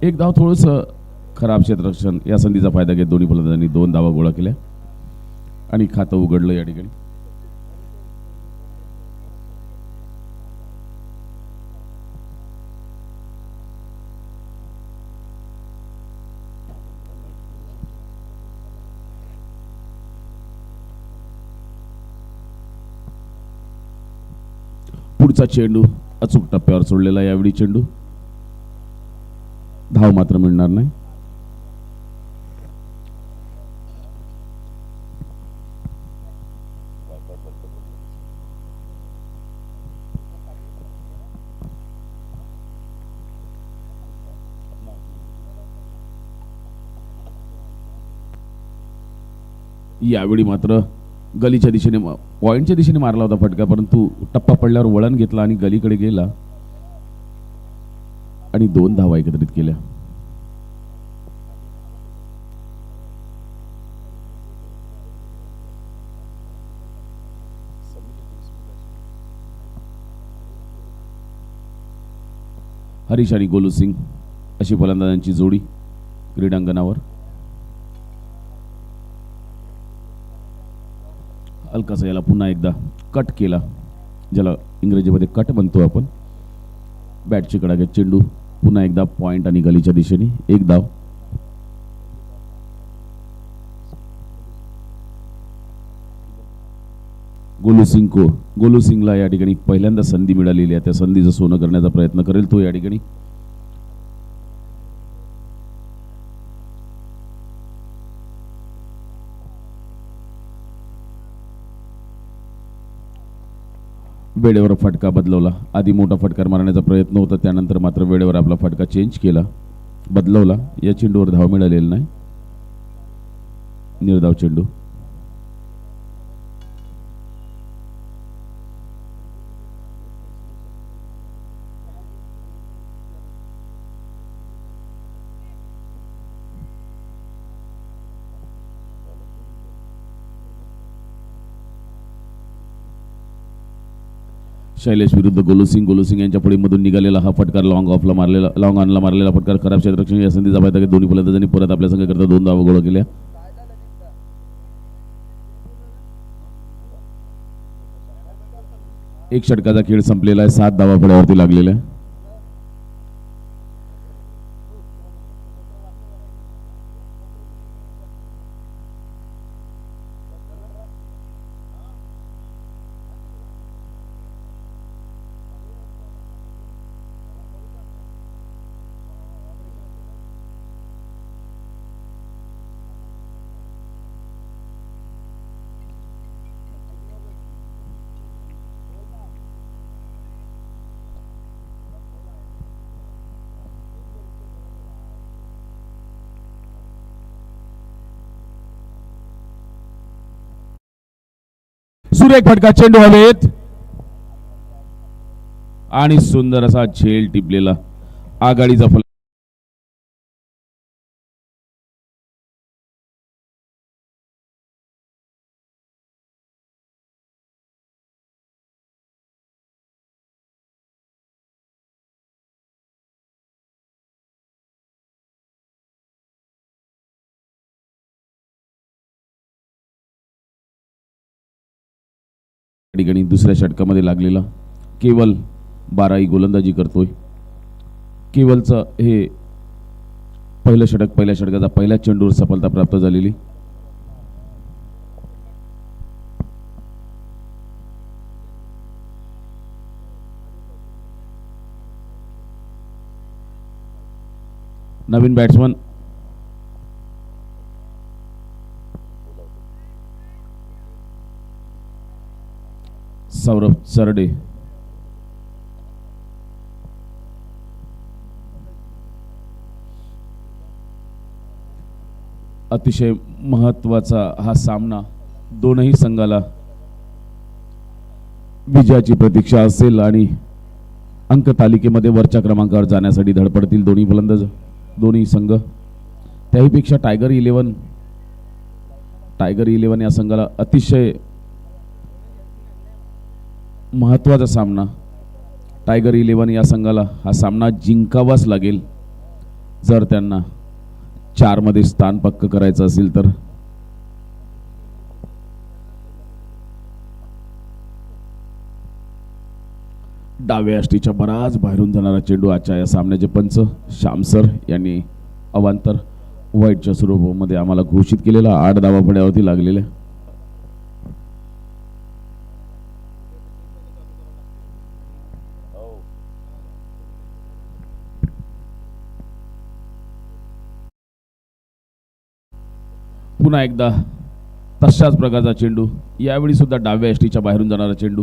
एक धाव थोडंसं खराब क्षेत्ररक्षण या संधीचा फायदा घेत दोन्ही फलंदाजांनी 2 धावा गोळा केल्या आणि खातं उघडलं या ठिकाणी. पुढचा चेंडू अचूक टप्प्यावर सोडलेला यावेळी चेंडू, धाव मात्र मिळणार नाही. यावेळी मात्र गलीच्या दिशेने पॉइंटच्या दिशेने मारला होता फटका, परंतु टप्पा पडल्यावर वळण घेतला आणि गलीकडे गेला आणि 2 धावा एकत्रित केल्या. हरीश आणि गोलू सिंग अशी फलंदाजांची जोडी क्रीडांगणावर. हलकासा याला पुन्हा एकदा कट केला, ज्याला इंग्रजीमध्ये कट म्हणतो आपण. बॅटची कडा घेत चेंडू पुन्हा एकदा पॉइंट आणि गलीच्या दिशेने 1 धाव. गोलू सिंगला या ठिकाणी पहिल्यांदा संधी मिळालेली आहे, त्या संधीचं सोनं करण्याचा प्रयत्न करेल तो या ठिकाणी. वेळेवर फटका बदलवला. आधी मोठा फटकार मारण्याचा प्रयत्न होता, त्यानंतर मात्र वेळेवर आपला फटका चेंज केला, बदलवला. या चेंडूवर धाव मिळालेली नाही, निर्धाव चेंडू. शैलेश विरुद्ध गोलू सिंग यांच्या फळीमधून निघालेला हा फटकार लॉंग ऑनला मारलेला फटकार खराब क्षेत्ररक्षण या संधीचा फायदा घेत दोन्ही फलंदाजांनी परत आपल्या संघाकरता 2 धावा गोळा केल्या. एक षटकाचा खेळ संपलेला आहे, 7 धावा फळ्यावरती लागलेल्या आहे. सुरेख फटका, चेंडू हवेत आणि सुंदर असा झेल टिपलेला आघाडीचा फल. ठिकाणी दुसऱ्या षटकामध्ये लागलेला केवल 12 गोलंदाजी करतोय. केवलचं हे पहिलं षटक, पहिल्या षटकाचा पहिल्या चेंडूवर सफलता प्राप्त झालेली. नवीन बॅट्समन सौरभ सरडे. अतिशय महत्त्वाचा हा सामना, दोनही संघाला विजयाची प्रतीक्षा असेल आणि अंक तालिकेमध्ये वरच्या क्रमांकावर जाण्यासाठी धडपडतील दोन्ही फलंदाज, दोन्ही संघ. त्याहीपेक्षा टायगर इलेव्हन या संघाला अतिशय महत्त्वाचा सामना. टायगर इलेव्हन या संघाला हा सामना जिंकावाच लागेल. जर त्यांना 4 मध्ये स्थान पक्क करायचं असेल तर. डाव्या अष्टीच्या बराच बाहेरून जाणारा चेंडू आजच्या या सामन्याचे पंच श्याम सर यांनी अवांतर वाईटच्या स्वरूपामध्ये आम्हाला घोषित केलेला. 8 धावा फळ्यावरती लागलेल्या. पुन्हा एकदा तशाच प्रकारचा चेंडू, यावेळी सुद्धा डाव्या एसटीच्या बाहेरून जाणारा चेंडू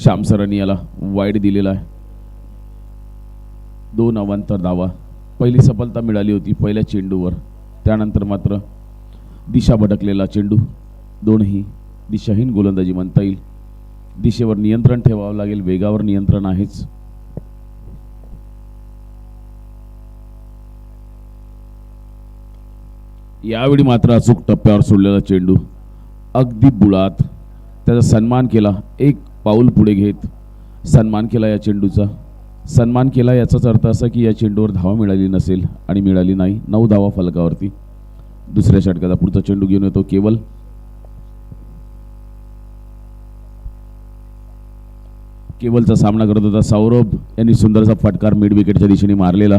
श्याम सरांनी याला वाईड दिलेला आहे. 2 अवांतर धावा. पहिली सफलता मिळाली होती पहिल्या चेंडूवर, त्यानंतर मात्र दिशा भटकलेला चेंडू. दोनही दिशाहीन गोलंदाजी म्हणता येईल. दिशेवर नियंत्रण ठेवावं लागेल, वेगावर नियंत्रण आहेच. यावेळी मात्र अचूक टप्प्यावर सोडलेला चेंडू अगदी बुळात. त्याचा सन्मान केला, एक पाऊल पुढे घेत सन्मान केला या चेंडूचा. सन्मान केला याचाच अर्थ असा की या चेंडूवर धावा मिळाली नसेल आणि मिळाली नाही. 9 धावा फलकावरती. दुसऱ्या षटकाचा पुढचा चेंडू घेऊन येतो केवल. केवलचा सामना करत होता सौरभ यांनी सुंदरसा फटकार मिड विकेटच्या दिशेने मारलेला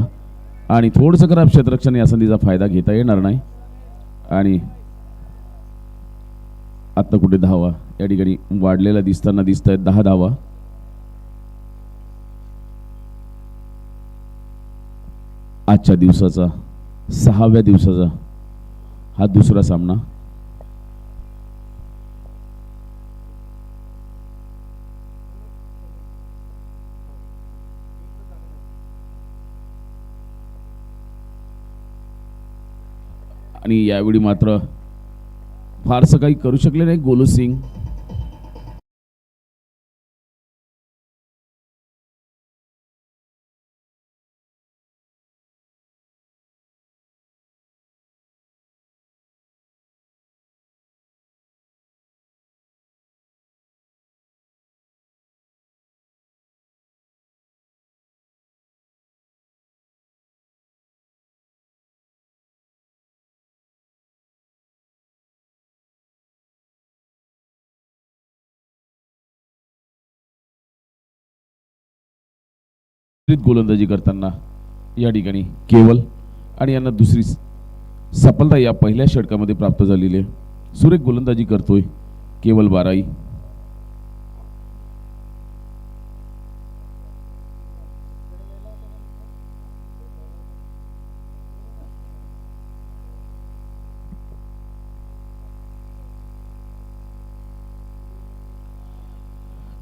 आणि थोडंसं खराब क्षेत्ररक्षण या संधीचा फायदा घेता येणार नाही. आणि आता कुठे धावा या ठिकाणी वाढलेला दिसताना दिसत आहेत. 10 धावा. आजच्या दिवसाचा 6व्या दिवसाचा हा दुसरा सामना. आणि यावेळी मात्र फारसं काही करू शकले नाही गोलू सिंग. गोलंदाजी करताना या ठिकाणी केवल आणि यांना दुसरी सफलता या पहिल्या षटकामध्ये प्राप्त झालेली आहे. सुरेख गोलंदाजी करतोय केवल बाराई.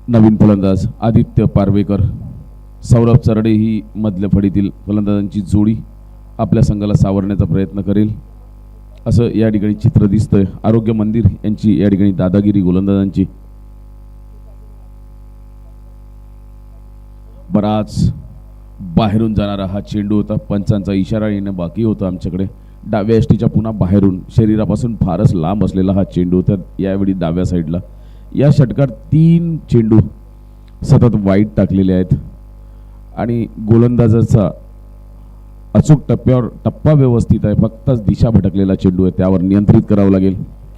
नवीन फलंदाज आदित्य पारवेकर. सौरभ चरडे ही मधल्या फळीतील फलंदाजांची जोडी आपल्या संघाला सावरण्याचा प्रयत्न करेल असं या ठिकाणी चित्र दिसतंय. आरोग्य मंदिर यांची या ठिकाणी दादागिरी गोलंदाजांची. बराच बाहेरून जाणारा हा चेंडू होता. पंचांचा इशारा येणं बाकी होता आमच्याकडे. डाव्या एसटीच्या पुन्हा बाहेरून शरीरापासून फारच लांब असलेला हा चेंडू होता यावेळी डाव्या साईडला. या षटकात 3 चेंडू सतत वाईट टाकलेले आहेत आणि गोलंदाजाचा अचूक टप्पा व्यवस्थित आहे. फक्तच दिशा भटकलेला चेंडू आहे, त्यावर नियंत्रित करावं लागेल.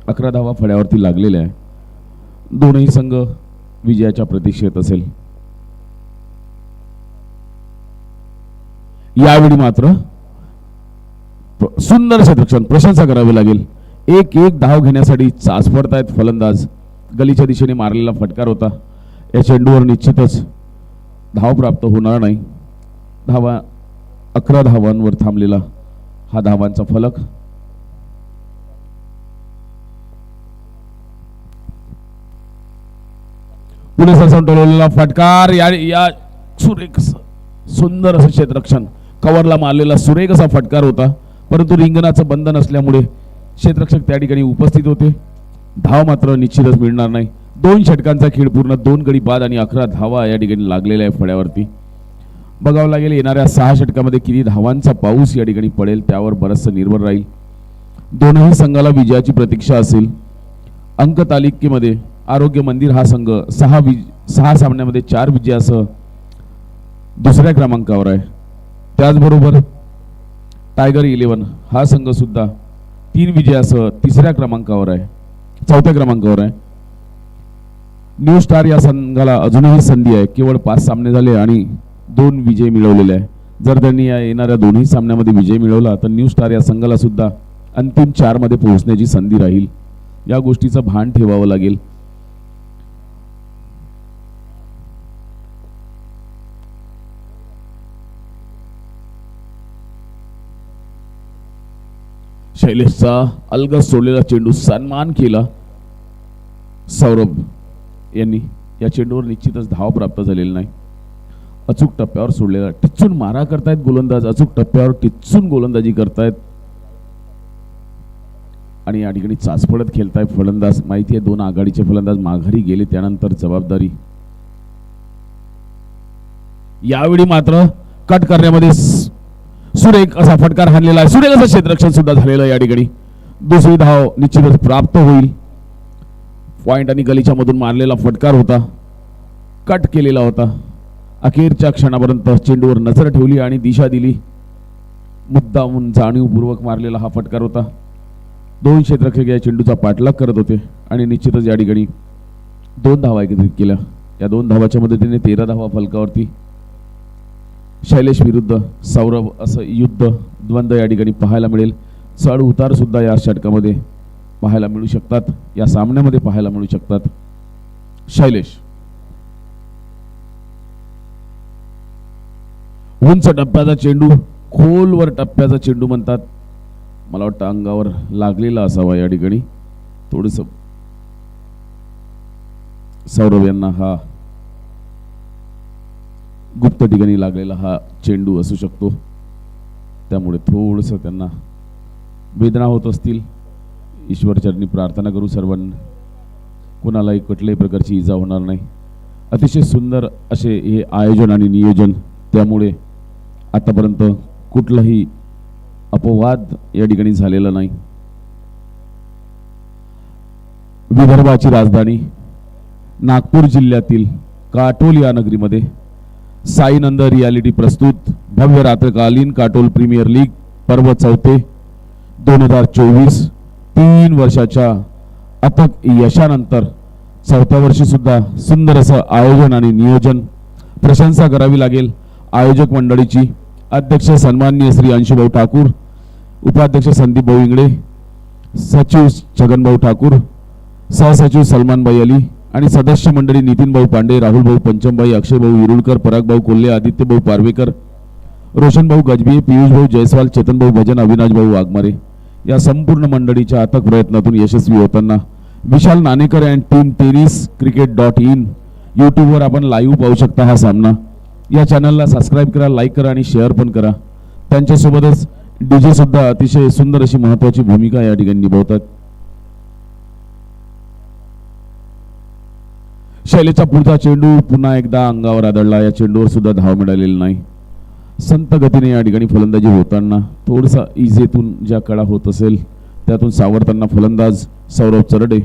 11 धावा फळ्यावरती लागलेल्या आहे. दोनही संघ विजयाच्या प्रतीक्षेत असेल. यावेळी मात्र सुंदर क्षेत्ररक्षण, प्रशंसा करावी लागेल. एक धाव घेण्यासाठी चाच पडतायत फलंदाज. गलीच्या दिशेने मारलेला फटकार होता. या चेंडूवर निश्चितच धाव प्राप्त होणार नाही. 11 धावांवर थांबलेला हा धावांचा फलक. पुढे सरसवलेला फटकार. या सुरेख सुंदर असं क्षेत्ररक्षण, कव्हरला मारलेला सुरेख असा फटकार होता, परंतु रिंगणाचं बंधन असल्यामुळे क्षेत्ररक्षक त्या ठिकाणी उपस्थित होते. धाव मात्र निश्चितच मिळणार नाही. 2 षटकांचा खेळ पूर्ण, 2 गडी बाद आणि 11 धावा या ठिकाणी लागलेल्या आहे फळ्यावरती. बघावं लागेल येणाऱ्या 6 षटकामध्ये किती धावांचा पाऊस या ठिकाणी पडेल, त्यावर बरंचसं निर्भर राहील. दोनही संघाला विजयाची प्रतीक्षा असेल. अंक तालिकेमध्ये आरोग्य मंदिर हा संघ 6 सामन्यामध्ये 4 विजयासह दुसऱ्या क्रमांकावर आहे. त्याचबरोबर टायगर 11 हा संघ सुद्धा 3 विजयासह चौथ्या क्रमांकावर आहे. न्यू स्टार या संघाला अजूनही संधी आहे. केवळ 5 सामने झाले आणि 2 विजय मिळवलेले आहे. जर त्यांनी या येणाऱ्या दोन्ही सामन्यामध्ये विजय मिळवला तर न्यू स्टार या संघाला सुद्धा अंतिम 4 मध्ये पोहोचण्याची संधी राहील. या गोष्टीचं भान ठेवावं लागेल. शैलेशचा अलगद सोडलेला चेंडू सन्मान केला सौरभ यांनी. या चेंडूवर निश्चितच धाव प्राप्त झालेली नाही. अचूक टप्प्यावर सोडलेला टिच्चून मारा करतायत गोलंदाज. अचूक टप्प्यावर टिच्चून गोलंदाजी करतायत आणि या ठिकाणी चाचपडत खेळतायत फलंदाज. माहिती आहे 2 आघाडीचे फलंदाज माघारी गेले त्यानंतर जबाबदारी. यावेळी मात्र कट करण्यामध्ये सुरेख असा फटकार हाणलेला आहे. सुरेख असं क्षेत्ररक्षण सुद्धा झालेलं आहे. या ठिकाणी दुसरी धाव निश्चितच प्राप्त होईल. पॉइंट आणि गलीच्या मधून मारलेला फटकार होता. कट केलेला होता. अखेरच्या क्षणापर्यंत चेंडूवर नजर ठेवली आणि दिशा दिली. मुद्दामून जाणीवपूर्वक मारलेला हा फटकार होता. 2 क्षेत्ररक्षक या चेंडूचा पाठलाग करत होते आणि निश्चितच या ठिकाणी 2 धावा एकत्रित केल्या. या 2 धावाच्या मदतीने 13 धावा फलकावरती. शैलेश विरुद्ध सौरभ असं युद्ध द्वंद्व या ठिकाणी पाहायला मिळेल. चढ उतार सुद्धा या षटकामध्ये पाहायला मिळू शकतात. या सामन्यामध्ये पाहायला मिळू शकतात. शैलेश उंच टप्प्याचा चेंडू, खोलवर टप्प्याचा चेंडू म्हणतात. मला वाटतं अंगावर लागलेला असावा. या ठिकाणी थोडस सौरभ यांना हा गुप्त ठिकाणी लागलेला हा चेंडू असू शकतो. त्यामुळे थोडस त्यांना वेदना होत असतील. ईश्वरचरणी प्रार्थना करू सर्वांना कोणालाही कुठल्याही प्रकारची इजा होणार नाही. अतिशय सुंदर असे हे आयोजन आणि नियोजन. त्यामुळे आतापर्यंत कुठलाही अपवाद या ठिकाणी झालेला नाही. विदर्भाची राजधानी नागपूर जिल्ह्यातील काटोल या नगरीमध्ये साईनंद रियालिटी प्रस्तुत भव्य रात्रकालीन काटोल प्रीमियर लीग पर्व 4 2024 3 वर्षाच्या अथक यशानंतर 4थ्या वर्षी सुद्धा सुंदर असं आयोजन आणि नियोजन. प्रशंसा करावी लागेल आयोजक मंडळीची. अध्यक्ष सन्माननीय श्री अंशुभाऊ ठाकूर, उपाध्यक्ष संदीप भाऊ इंगळे, सचिव छगनभाऊ ठाकूर, सहसचिव सलमानभाई अली आणि सदस्य मंडळी नितीन भाऊ पांडे, राहुल भाऊ पंचमबाई, अक्षय भाऊ विरुळकर, पराग भाऊ कोल्हे, आदित्य भाऊ पारवेकर, रोशन भाऊ गजबी, पियुष भाऊ जयस्वाल, चेतन भाऊ भजन, अविनाश भाऊ वाघमारे या संपूर्ण मंडळीच्या अथक प्रयत्नातून यशस्वी होताना विशाल नाणेकर अँड टीम tenniscricket.in यूट्यूबवर आपण लाईव्ह पाहू शकता हा सामना. या चॅनलला सबस्क्राईब करा, लाईक करा आणि शेअर पण करा. त्यांच्यासोबतच डीजे सुद्धा अतिशय सुंदर अशी महत्त्वाची भूमिका या ठिकाणी निभावतात. शैलेशचा पुढचा चेंडू पुन्हा एकदा अंगावर आदळला. या चेंडूवर सुद्धा धाव मिळालेली नाही. संत गतीने या ठिकाणी फलंदाजी होताना थोडसा इजेतून ज्या कडा होत असेल त्यातून सावरताना फलंदाज सौरभ चरडे.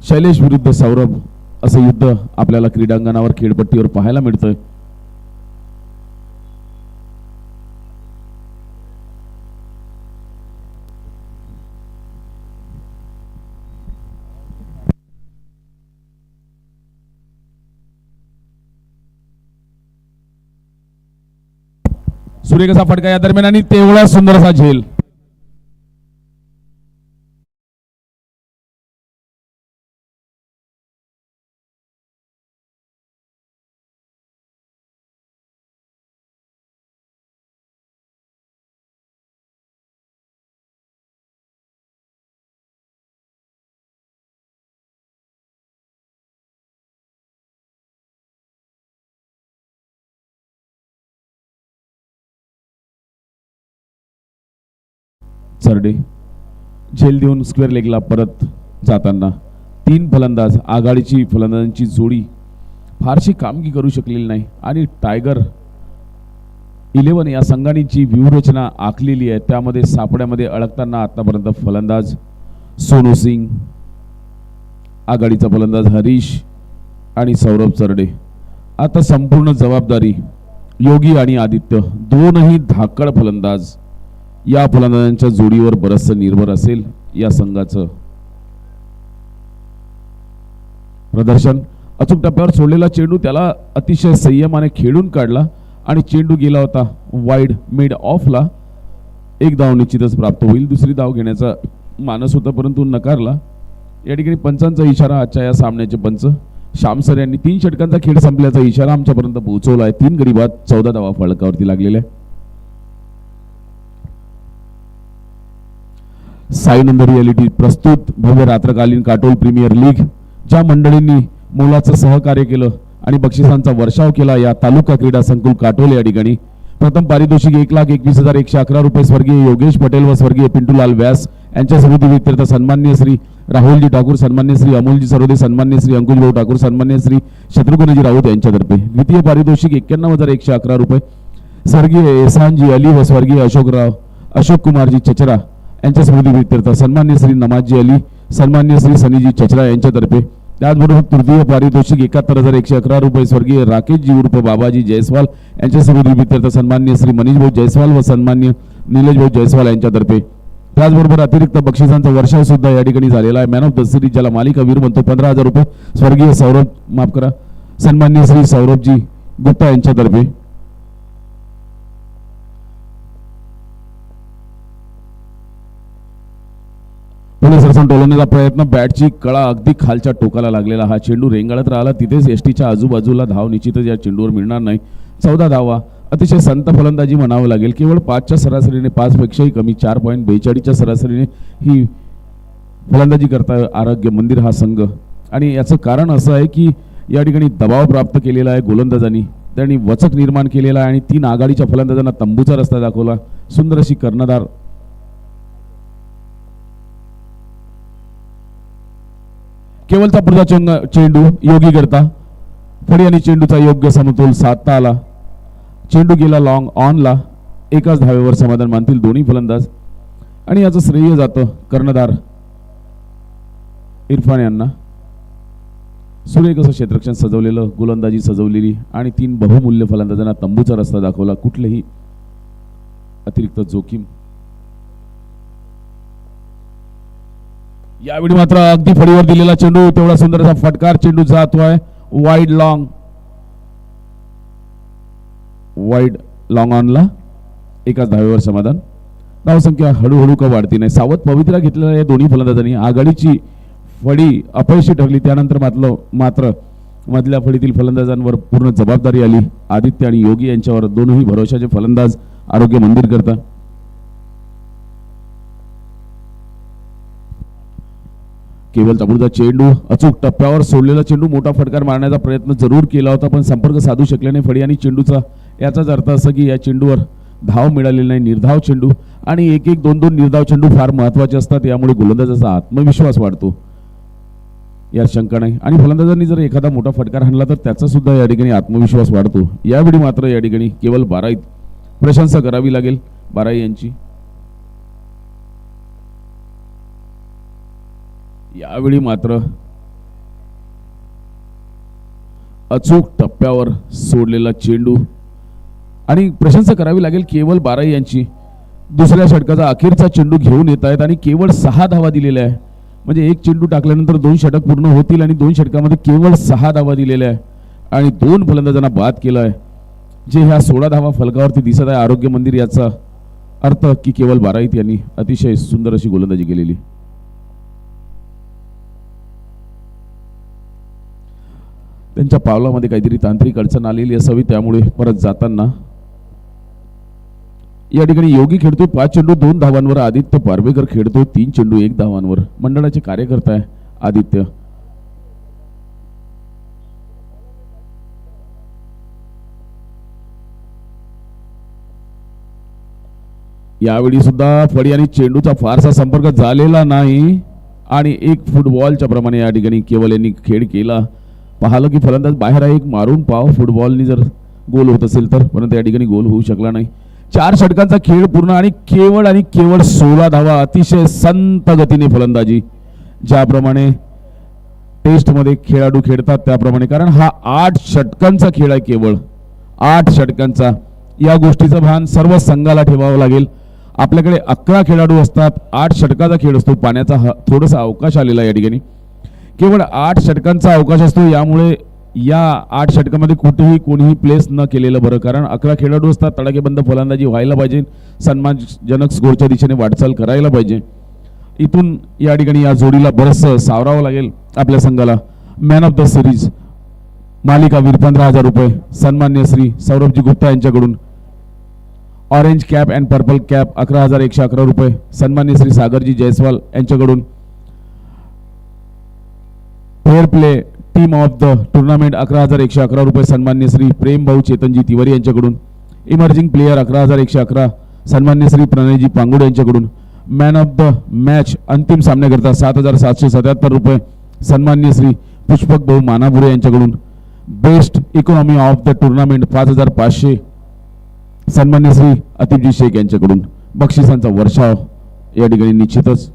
शैलेश विरुद्ध सौरभ असं युद्ध आपल्याला क्रीडांगणावर खेळपट्टीवर पाहायला मिळतंय. सुरेख असा फटका या दरम्यान आणि तेवढा सुंदर असा झेल. चरडे झेल देऊन स्क्वेअर लेगला परत जाताना 3 फलंदाज आघाडीची फलंदाजांची जोडी फारशी कामगिरी करू शकलेली नाही आणि टायगर 11 या संघांची व्यूहरचना आखलेली आहे. त्यामध्ये सापड्यामध्ये अडकताना आतापर्यंत फलंदाज सोनू सिंग, आघाडीचा फलंदाज हरीश आणि सौरभ चरडे. आता संपूर्ण जबाबदारी योगी आणि आदित्य दोनही धाकड फलंदाज या फलंदाजांच्या जोडीवर बरचसं निर्भर असेल या संघाचं प्रदर्शन. अचूक टप्प्यावर सोडलेला चेंडू त्याला अतिशय संयमाने खेळून काढला आणि चेंडू गेला होता वाईड मिड ऑफला. एक धाव निश्चितच प्राप्त होईल. दुसरी धाव घेण्याचा मानस होता परंतु नकारला. या ठिकाणी पंचांचा इशारा आजच्या या सामन्याचे पंच श्याम सर यांनी 3 षटकांचा खेळ संपल्याचा इशारा आमच्यापर्यंत पोहोचवला आहे. 3 गडी बाद 14 धावा फलकावरती लागलेल्या. साई नंबर रियालिटी प्रस्तुत भव्य रात्रकालीन काटोल प्रीमियर लीग. ज्या मंडळींनी मोलाचं सहकार्य केलं आणि बक्षिसांचा वर्षाव केला या तालुका क्रीडा संकुल काटोल या ठिकाणी प्रथम पारितोषिक 1,21,111 रुपये स्वर्गीय योगेश पटेल व स्वर्गीय पिंटूलाल व्यास यांच्या स्मृती व्यतिरिक्त सन्माननीय श्री राहुलजी ठाकूर, सन्मान्य श्री अमोलजी सरोदे, सन्मान्य श्री अंकुश भाऊ ठाकूर, सन्मान्य श्री शत्रुघ्नजी राऊत यांच्यातर्फे. द्वितीय पारितोषिक 91,111 रुपये स्वर्गीय एहसानजी अली व स्वर्गीय अशोक कुमारजी चचरा यांच्या स्मृती व्यतिरिक्त सन्मान्य श्री नमाजजी अली, सन्मान्य श्री सनीजी चचरा यांच्यातर्फे. त्याचबरोबर तृतीय पारितोषिक 71,111 रुपये स्वर्गीय राकेशजी उर्फ बाबाजी जयस्वाल यांच्या स्मृती व्यतिरिक्त सन्मान्य श्री मनीष भाऊ जयस्वाल व सन्मान्य निलेश भाऊ जयस्वाल यांच्यातर्फे. त्याचबरोबर अतिरिक्त बक्षिसांचा वर्षाव सुद्धा या ठिकाणी झालेला आहे. मॅन ऑफ द सिरीज ज्याला मालिकावीर म्हणतो 15,000 रुपये स्वर्गीय सन्मान्य श्री सौरभजी गुप्ता यांच्यातर्फे. पुणे सरसन टोलवण्याचा प्रयत्न. बॅटची कळा अगदी खालच्या टोकाला लागलेला हा चेंडू रेंगाळत राहिला. तिथेच एसटीच्या आजूबाजूला धाव निश्चितच या चेंडूवर मिळणार नाही. 14 धावा. अतिशय संत फलंदाजी म्हणावं लागेल. केवळ 5च्या सरासरीने 5 पेक्षाही कमी 4.42च्या सरासरीने ही फलंदाजी करता आरोग्य मंदिर हा संघ. आणि याचं कारण असं आहे की या ठिकाणी दबाव प्राप्त केलेला आहे गोलंदाजांनी. त्यांनी वचक निर्माण केलेला आहे आणि 3 आघाडीच्या फलंदाजांना तंबूचा रस्ता दाखवला. सुंदर अशी कर्णधार केवलचा पुढचा चेंडू योगी करता फडी आणि चेंडूचा योग्य समतोल साधता आला. चेंडू गेला लॉंग ऑनला. एकाच धावेवर समाधान मानतील दोन्ही फलंदाज आणि याचं श्रेय जातं कर्णधार इरफान यांना. सुरेख असं क्षेत्ररक्षण सजवलेलं, गोलंदाजी सजवलेली आणि 3 बहुमूल्य फलंदाजांना तंबूचा रस्ता दाखवला. कुठलेही अतिरिक्त जोखीम. यावेळी मात्र अगदी फडीवर दिलेला चेंडू, तेवढा सुंदर असा फटकार. चेंडू जातोय वाईड लॉंग ऑनला. एकाच धावेवर समाधान. धावसंख्या हळूहळू का वाढती नाही. सावध पवित्रा घेतलेल्या या दोन्ही फलंदाजांनी. आघाडीची फडी अपयशी ठरली. त्यानंतर मात्र मधल्या फळीतील फलंदाजांवर पूर्ण जबाबदारी आली. आदित्य आणि योगी यांच्यावर. दोनही भरोशाचे फलंदाज आरोग्य मंदिर करता. केवळ ताबडचा चेंडू अचूक टप्प्यावर सोडलेला चेंडू. मोठा फटकार मारण्याचा प्रयत्न जरूर केला होता पण संपर्क साधू शकले नाही फडी आणि चेंडूचा. याचाच अर्थ असा की या चेंडूवर धाव मिळालेली नाही. निर्धाव चेंडू आणि 1-1, 2-2 निर्धाव चेंडू फार महत्वाचे असतात. यामुळे गोलंदाजाचा आत्मविश्वास वाढतो यात शंका नाही. आणि फलंदाजांनी जर एखादा मोठा फटकार हाणला तर त्याचा सुद्धा या ठिकाणी आत्मविश्वास वाढतो. यावेळी मात्र या ठिकाणी केवळ बाराईत प्रशंसा करावी लागेल बाराई यांची. यावेळी मात्र अचूक टप्प्यावर सोडलेला चेंडू आणि प्रशंसा करावी लागेल केवळ बाराई यांची. दुसऱ्या षटकाचा अखेरचा चेंडू घेऊन येत आहेत आणि केवळ 6 धावा दिलेल्या आहे. म्हणजे एक चेंडू टाकल्यानंतर 2 षटक पूर्ण होतील आणि 2 षटकामध्ये केवळ 6 धावा दिलेल्या आहे आणि 2 फलंदाजांना बाद केला आहे. जे ह्या 16 धावा फलकावरती दिसत आहे आरोग्य मंदिर, याचा अर्थ की केवळ बाराईत यांनी अतिशय सुंदर अशी गोलंदाजी केलेली. त्यांच्या पावलामध्ये काहीतरी तांत्रिक अडचण आलेली असावी, त्यामुळे परत जाताना या ठिकाणी योगी खेळतोय 5 चेंडू 2 धावांवर. आदित्य पारवेकर खेळतोय 3 चेंडू 1 धावांवर. मंडळाचे कार्यकर्ता आहे आदित्य. यावेळी सुद्धा फडी आणि चेंडूचा फारसा संपर्क झालेला नाही आणि 1 फुटबॉलच्या प्रमाणे या ठिकाणी केवळ यांनी खेळ केला. पाहिलं की फलंदाज बाहेर आहे. एक मारून पाव फुटबॉलनी जर गोल होत असेल तर, परंतु या ठिकाणी गोल होऊ शकला नाही. 4 षटकांचा खेळ पूर्ण आणि केवळ 16 धावा. अतिशय संत गतीने फलंदाजी, ज्याप्रमाणे टेस्ट मध्ये खेळाडू खेळतात त्याप्रमाणे. कारण हा 8 षटकांचा खेळ आहे, केवळ 8 षटकांचा. या गोष्टीचं भान सर्व संघाला ठेवावं लागेल. आपल्याकडे 11 खेळाडू असतात, 8 षटकाचा खेळ असतो. पाण्याचा थोडासा अवकाश आलेला या ठिकाणी, केवळ 8 षटकांचा अवकाश असतो. यामुळे या 8 षटकामध्ये कुठेही कोणीही प्लेस न केलेलं बरं, कारण 11 खेळाडू असतात. तडाखेबंद फलंदाजी व्हायला पाहिजे, सन्मानजनक स्कोरच्या दिशेने वाटचाल करायला पाहिजे. इथून या ठिकाणी या जोडीला बरंचसं सावरावं लागेल आपल्या संघाला. मॅन ऑफ द सिरीज मालिकावीर 15,000 रुपये सन्मान्य श्री सौरभजी गुप्ता यांच्याकडून. Orange cap and purple cap 11,111 रुपये सन्मान्य श्री सागरजी जयस्वाल यांच्याकडून. Fair play team of the tournament 11,111 रुपये सन्मान्य श्री प्रेम भाऊ चेतनजी तिवारी यांच्याकडून. इमर्जिंग प्लेयर 11,111 सन्मान्य श्री प्रणयजी पांगुड यांच्याकडून. मॅन ऑफ द मॅच अंतिम सामन्याकरता 7,777 रुपये सन्मान्य श्री पुष्पक भाऊ मानापुरे यांच्याकडून. Best economy of the tournament 5,500 सन्मान्य श्री अतिपजी शेख यांच्याकडून. बक्षिसांचा वर्षाव या ठिकाणी निश्चितच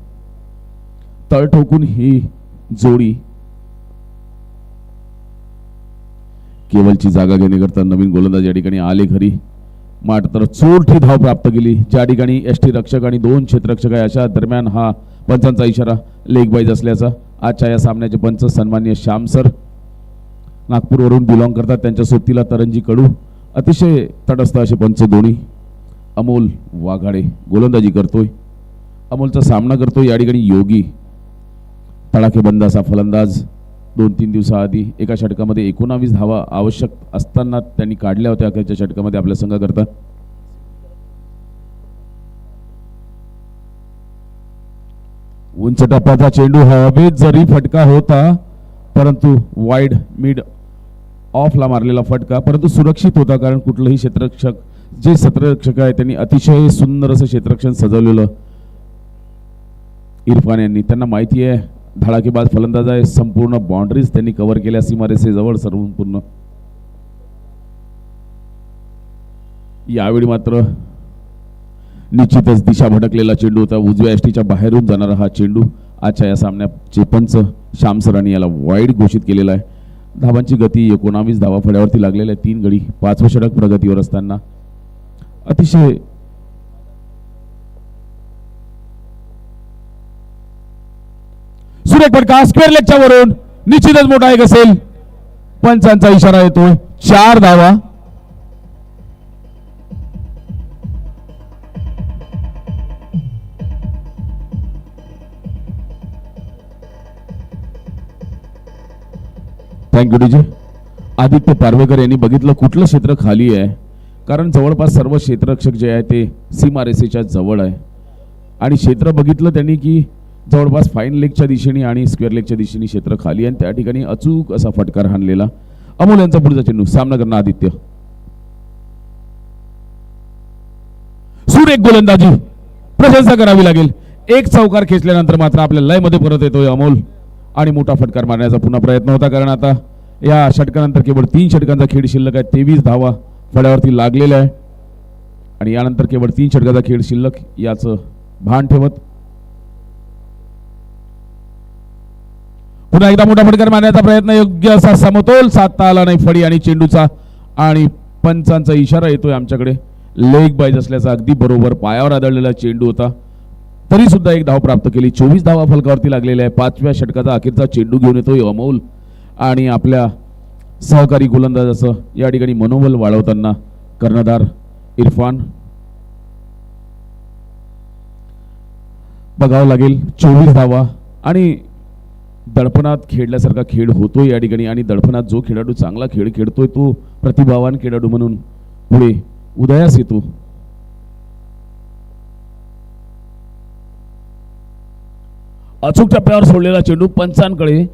तळ ठोकून ही जोडी केवलची जागा घेण्याकरता नवीन गोलंदाज या ठिकाणी आले घरी. मात्र चोरटी धाव प्राप्त केली, ज्या ठिकाणी एसटी रक्षक आणि 2 क्षेत्ररक्षक आहे अशा दरम्यान हा पंचांचा इशारा लेग बाईज असल्याचा. आजच्या या सामन्याचे पंच सन्मान्य श्याम सर नागपूरवरून बिलॉंग करतात, त्यांच्या सोबतीला तरंजी कडू. अतिशय तटस्थ असे पंच दोन्ही. अमोल वाघाडे गोलंदाजी करतोय, अमोलचा सामना करतोय या ठिकाणी योगी. तडाखेबंद असा फलंदाज 2-3 दिवसाआधी एका षटकामध्ये 19 धावा आवश्यक असताना त्यांनी काढल्या होत्या अखेरच्या षटकामध्ये आपल्या संघाकरता. उंच टप्प्याचा चेंडू हवेत जरी फटका होता, परंतु वाईड मिड ऑफला मारलेला फटका, परंतु सुरक्षित होता, कारण कुठलंही क्षेत्ररक्षक जे क्षेत्ररक्षक आहे त्यांनी अतिशय सुंदर असं क्षेत्ररक्षण सजवलेलं. इरफान यांनी, त्यांना माहिती आहे धडाकेबाज फलंदाज आहे, संपूर्ण बाउंड्रीज त्यांनी कव्हर केल्या सीमारेषेजवळ संपूर्ण. यावेळी मात्र निश्चितच दिशा भटकलेला चेंडू होता. उजव्या एसटीच्या बाहेरून जाणारा हा चेंडू. आजच्या या सामन्याचे पंच श्याम सरांनी याला वाईड घोषित केलेला आहे. धावांची गती 19 धावा फळ्यावरती लागलेल्या आहे. 3 गडी 5वे षटक प्रगतीवर असताना अतिशय सुरेख फटका स्क्वेअर लेगच्या वरून निश्चितच मोठा एक असेल. पंचांचा इशारा येतोय. 4 धावा. Thank you DJ. आदित्य पारवेकर यांनी बघितलं कुठलं क्षेत्र खाली आहे, कारण जवळपास सर्व क्षेत्ररक्षक जे आहे ते सीमारेषेच्या जवळ आहे, आणि क्षेत्र बघितलं त्यांनी की जवळपास फाईन लेगच्या दिशेने आणि स्क्वेअर लेगच्या दिशेने क्षेत्र खाली आहे. त्या ठिकाणी अचूक असा फटकार हाणलेला. अमोल यांचा पुढचा चेंडू सामना करणार आदित्य. सुरेख गोलंदाजी, प्रशंसा करावी लागेल. एक चौकार खेचल्यानंतर मात्र आपल्या लयमध्ये परत येतोय अमोल, आणि मोठा फटकार मारण्याचा पुन्हा प्रयत्न होता, कारण आता या षटकानंतर केवळ 3 षटकांचा खेळ शिल्लक आहे. 23 धावा फळ्यावरती लागलेल्या आहे, आणि यानंतर केवळ 3 षटकाचा खेळ शिल्लक याचं भान ठेवत पुन्हा एकदा मोठा फटकार मारण्याचा प्रयत्न. योग्य असा समतोल साधता आला नाही फडी आणि चेंडूचा, आणि पंचांचा इशारा येतोय आमच्याकडे. लेग बाईज असल्याचा अगदी बरोबर पायावर आदळलेला चेंडू होता, तरी सुद्धा 1 धाव प्राप्त केली. 24 धावा फलकावरती लागलेल्या आहे. 5व्या षटकाचा अखेरचा चेंडू घेऊन येतोय अमोल, आणि आपल्या सहकारी गोलंदाजाचं या ठिकाणी मनोबल वाढवताना कर्णधार इरफान. बघावं लागेल 24 धावा, आणि दडपणात खेळल्यासारखा खेळ होतोय या ठिकाणी, आणि दडपणात जो खेळाडू चांगला खेळ खेळतोय तो प्रतिभावान खेळाडू म्हणून पुढे उदयास येतो. अचूक टप्प्यावर सोडलेला चेंडू. पंचांकडे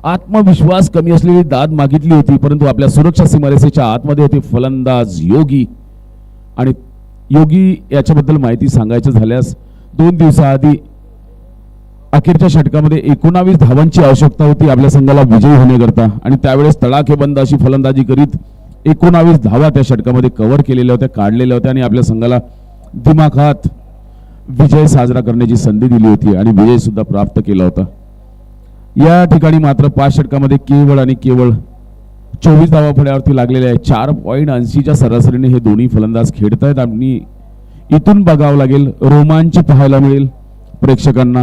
आत्मविश्वास कमी असलेली दाद मागितली होती, परंतु आपल्या सुरक्षा सीमारेषेच्या आतमध्ये होते फलंदाज योगी. आणि योगी याच्याबद्दल माहिती सांगायचं झाल्यास 2 दिवसाआधी अखेरच्या षटकामध्ये 19 धावांची आवश्यकता होती आपल्या संघाला विजयी होण्याकरता, आणि त्यावेळेस तडाखेबंद अशी फलंदाजी करीत 19 धावा त्या षटकामध्ये कव्हर केलेल्या होत्या, काढलेल्या होत्या, आणि आपल्या संघाला दिमाखात विजय साजरा करण्याची संधी दिली होती, आणि विजय सुद्धा प्राप्त केला होता. या ठिकाणी मात्र 5 षटकामध्ये केवळ आणि केवळ 24 धावा फळ्यावरती लागलेल्या आहेत. 4.80च्या सरासरीने हे दोन्ही फलंदाज खेळत आहेत, आणि इथून बघावं लागेल, रोमांच पाहायला मिळेल प्रेक्षकांना.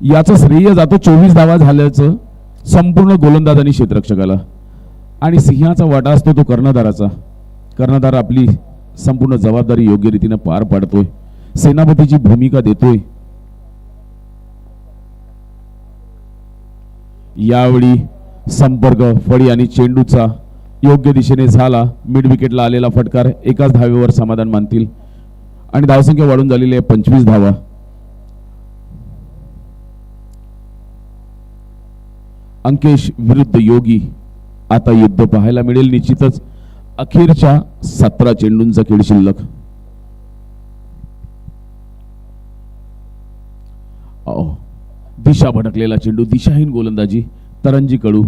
याचं श्रेय जातो 24 धावा झाल्याचं संपूर्ण गोलंदाज आणि क्षेत्ररक्षकाला. आणि सिंहाचा वाटा असतो तो कर्णधाराचा. कर्णधार आपली संपूर्ण जबाबदारी योग्य रीतीने पार पाडतोय, सेनापतीची भूमिका देतोय. यावेळी संपर्क फळी आणि चेंडूचा योग्य दिशेने झाला. मिड विकेटला आलेला फटकार एकाच धावेवर समाधान मानतील आणि धावसंख्या वाढून झालेली आहे 25 धावा. अंकेश विरुद्ध योगी आता युद्ध पाहायला मिळेल निश्चितच. अखेरच्या 17 चेंडूंचा खेळ शिल्लक. दिशा भटकलेला चेंडू, दिशाहीन गोलंदाजी. तरंजी कडू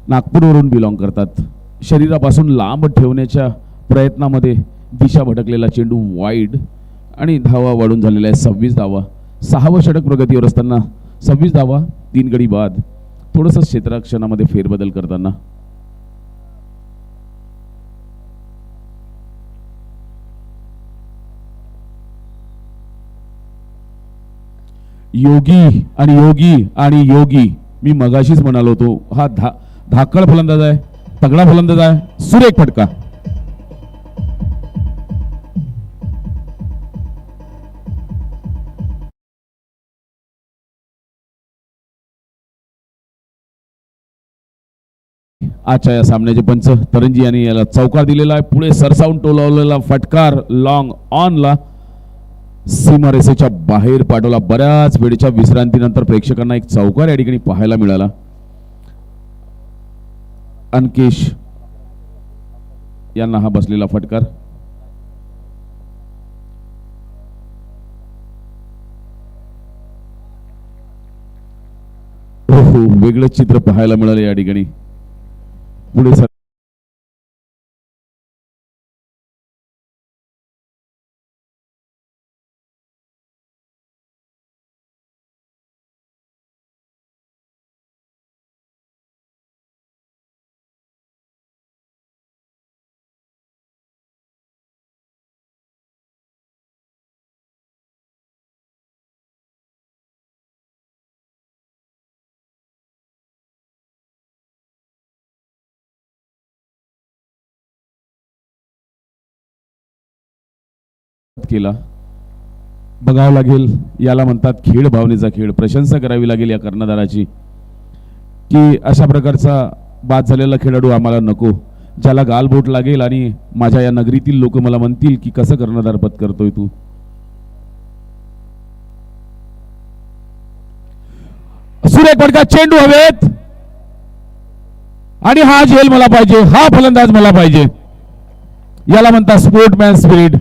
नागपूरवरून बिलॉंग करतात. शरीरापासून लांब ठेवण्याच्या प्रयत्नामध्ये दिशा भटकलेला चेंडू वाईड आणि धावा वाढून झालेल्या आहे 26 धावा. 6वं षटक प्रगतीवर असताना 26 धावा, 3 गडी बाद. थोडंसं क्षेत्ररक्षणामध्ये फेरबदल करताना योगी आणि योगी आणि योगी. मी मगाशीच म्हणालो होतो, हा धाकळ फलंदाज आहे, तगडा फलंदाज आहे. सुरेख फटका. आजच्या या सामन्याचे पंच तरंजी यांनी याला चौकार दिलेला आहे. पुढे सरसावून टोलावलेला फटकार लॉंग ऑनला सीमारेषेच्या बाहेर पाठवला. बऱ्याच वेळेच्या विश्रांतीनंतर प्रेक्षकांना एक चौकार या ठिकाणी पाहायला मिळाला. अंकेश यांना हा बसलेला फटकार. हो, वेगळं चित्र पाहायला मिळालं या ठिकाणी. पुढे केला. बघावं लागेल, याला म्हणतात खेळ भावनेचा खेळ. प्रशंसा करावी लागेल या कर्णधाराची की अशा प्रकारचा बाद झालेला खेळाडू आम्हाला नको, ज्याला गालबोट लागेल आणि माझ्या या नगरीतील लोक मला म्हणतील की कसं कर्णधार पद करतोय तू. सुरेख फटका, चेंडू हवेत आणि हा झेल मला पाहिजे, हा फलंदाज मला पाहिजे. याला म्हणतात स्पोर्टमॅन स्पिरिट,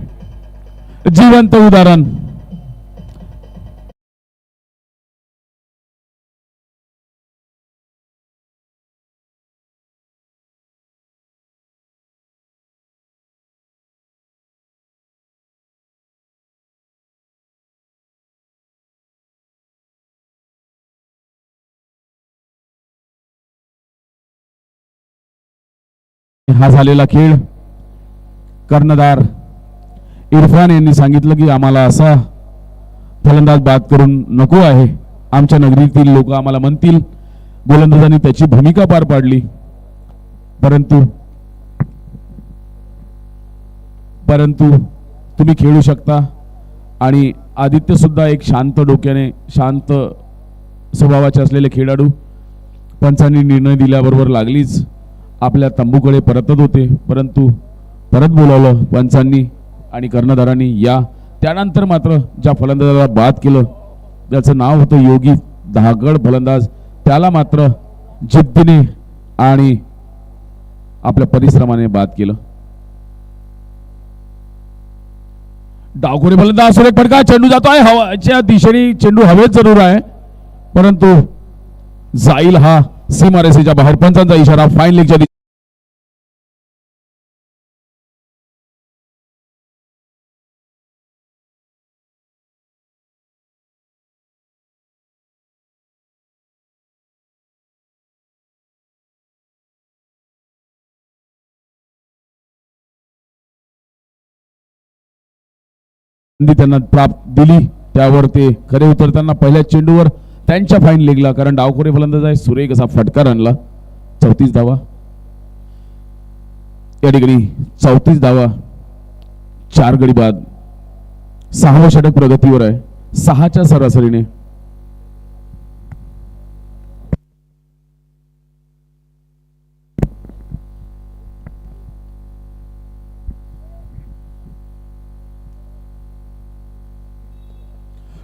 जिवंत उदाहरण. हा झालेला खेळ कर्णधार इरफान यांनी सांगितलं की आम्हाला असा फलंदाज बाद करून नको आहे, आमच्या नगरीतील लोक आम्हाला म्हणतील. गोलंदाजांनी त्याची भूमिका पार पाडली. परंतु तुम्ही खेळू शकता. आणि आदित्य सुद्धा एक शांत डोक्याने, शांत स्वभावाचे असलेले खेळाडू. पंचांनी निर्णय दिल्याबरोबर लागलीच आपल्या तंबूकडे परतत होते, परंतु परत बोलावलं पंचांनी आणि कर्णधारांनी. त्यानंतर मात्र ज्या फलंदाजाला बाद केलं, ज्याचं नाव होतं योगी, धाकड फलंदाज, त्याला मात्र जिद्दीने आणि आपल्या परिश्रमाने बाद केलं. डावखोरे फलंदाज, सुरेख फटका, चेंडू जातोय हवाच्या दिशेने. चेंडू हवेत जरूर आहे परंतु जाईल हा सीमारेषेच्या बाहेर. पंचांचा इशारा, फाईन लेगच्या संधी त्यांना प्राप्त दिली, त्यावर ते खरे उतरताना पहिल्या चेंडूवर त्यांच्या फाईन लेगला, कारण डावखोरे फलंदाज आहे, सुरेख असा फटकार आणला. 34 धावा या ठिकाणी, 34 धावा, 4 गडी बाद. 6वं षटक प्रगतीवर आहे 6च्या सरासरीने.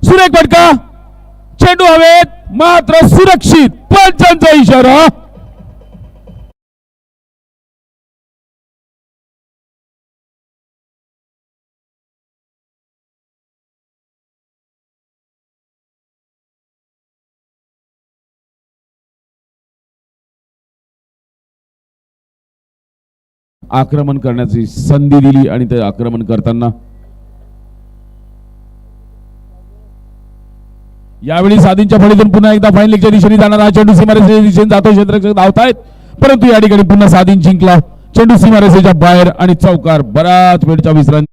सुरेख फटका, चेंडू हवेत, मात्र सुरक्षित. पंचांचा इशारा. आक्रमण करण्याची संधी दिली आणि ते आक्रमण करताना यावेळी साधींच्या फळीतून पुन्हा एकदा फाईन लेगच्या दिशेने जाणार हा चेंडू सीमारेषेच्या दिशेने जातो. क्षेत्ररक्षक धावतायत, परंतु या ठिकाणी पुन्हा साधीन जिंकला. चेंडू सीमारेषेच्या बाहेर आणि चौकार. बराच वेळच्या विश्रांती.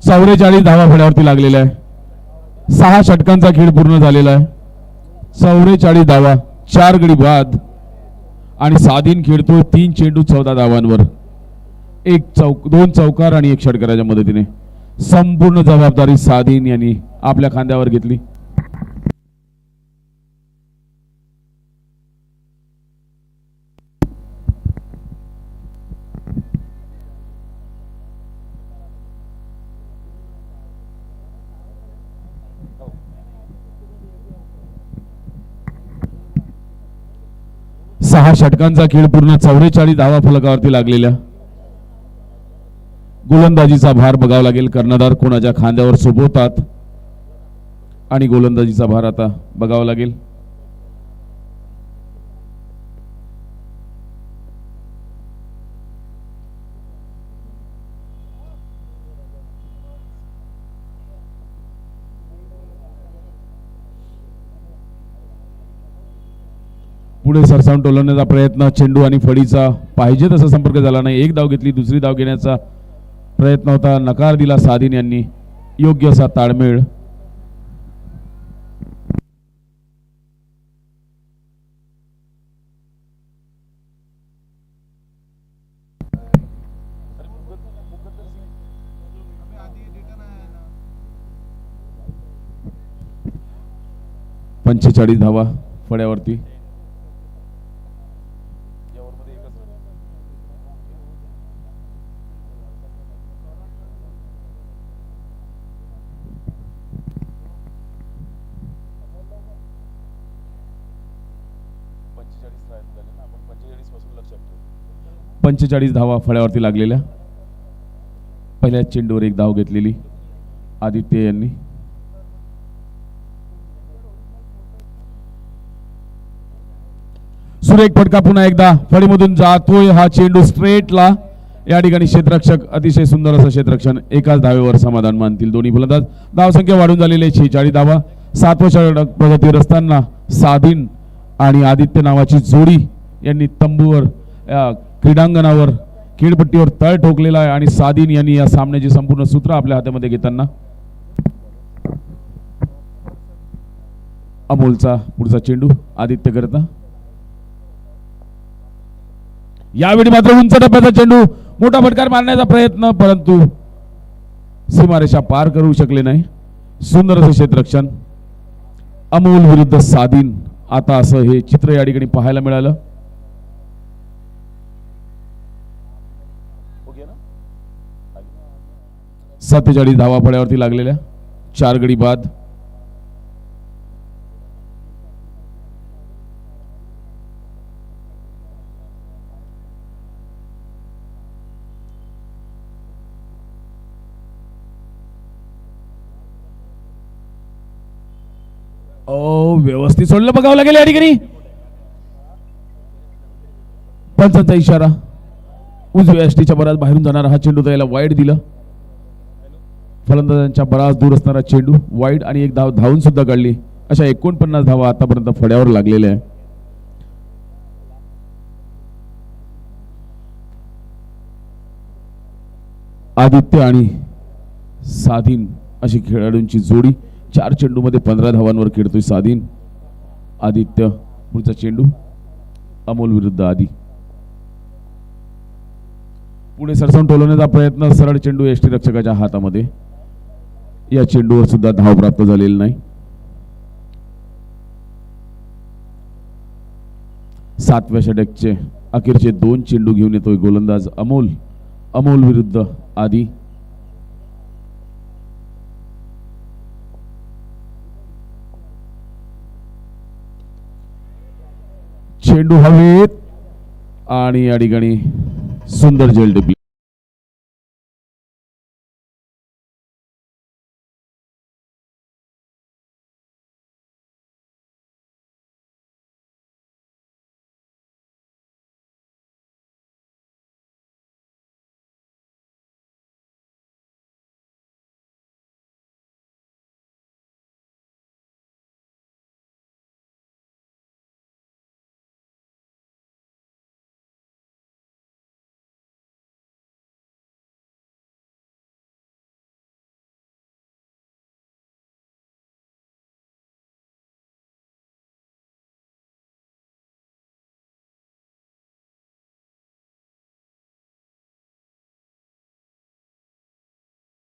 चौवेचाळीस धावा फळ्यावरती लागलेल्या आहे. 6 षटकांचा खेळ पूर्ण झालेला आहे. 44 धावा, 4 गडी बाद आणि साधीन खेळतोय 3 चेंडू 14 धावांवर. 2 चौकार आणि 1 षटकाराच्या मदतीने संपूर्ण जबाबदारी साधीन यांनी आपल्या खांद्यावर घेतली. सहा षटकांचा खेळ पूर्ण 44 धावा फलकावरती लागलेल्या. गोलंदाजीचा भार बघावा लागेल, कर्णधार कोणाच्या खांद्यावर सोपवतात आणि गोलंदाजीचा भार आता बघावा लागेल. पुढे सरसावून टोलवण्याचा प्रयत्न, चेंडू आणि फळीचा पाहिजे तसा संपर्क झाला नाही. 1 धाव घेतली, दुसरी धाव घेण्याचा प्रयत्न होता, नकार दिला साधीन यांनी. योग्य असा ताळमेळ. पंचेचाळीस धावा फळ्यावरती. पंचेचाळीस धावा फळ्यावरती लागलेल्या. पहिल्या चेंडूवर 1 धाव घेतलेली आदित्य यांनी. सुरेख फटका पुन्हा एकदा फळीमधून जातोय हा चेंडू स्ट्रेटला. या ठिकाणी क्षेत्ररक्षक अतिशय सुंदर असं क्षेत्ररक्षण. एकाच धावेवर समाधान मानतील दोन्ही फलंदाज. धावसंख्या वाढून झालेली आहे 46 धावा. 7वं षटक प्रगतीवर असताना साधीन आणि आदित्य नावाची जोडी यांनी तंबूवर क्रीडांगणावर खेळपट्टीवर तळ ठोकलेला आहे आणि साधीन यांनी या सामन्याची संपूर्ण सूत्र आपल्या हातामध्ये घेताना अमोलचा पुढचा चेंडू आदित्य करता. यावेळी मात्र उंच टप्प्याचा चेंडू, मोठा फटकार मारण्याचा प्रयत्न, परंतु सीमारेषा पार करू शकले नाही. सुंदर असे क्षेत्ररक्षण. अमोल विरुद्ध साधीन, आता असं हे चित्र या ठिकाणी पाहायला मिळालं. ना 47 धावा फळ्यावरती लागलेल्या, 4 गडी बाद. व्यवस्थित सोडलं बघावं लागेल या ठिकाणी. पंचांचा इशारा. उजव्या यष्टीच्या बराच बाहेरून जाणारा हा चेंडू त्याला वाईड दिला. फलंदाजांच्या बराच दूर असणारा चेंडू वाईड आणि एक धाव धावून सुद्धा काढली. अशा 49 धावा आतापर्यंत फड्यावर लागलेल्या आहे. आदित्य आणि साधीन अशी खेळाडूंची जोडी. 4 चेंडूमध्ये 15 धावांवर खेळतोय साधीन. आदित्य पुढचा चेंडू अमोल विरुद्ध आदी. पुढे सरसावून टोलवण्याचा प्रयत्न. सरळ चेंडू यष्टीरक्षकाच्या हातामध्ये. या चेंडूवर सुद्धा धाव प्राप्त झालेली नाही. 7व्या षटकाचे अखेरचे 2 चेंडू घेऊन येतोय गोलंदाज अमोल. अमोल विरुद्ध आदी. चेंडू हवेत आणि या ठिकाणी सुंदर झेल टिपली.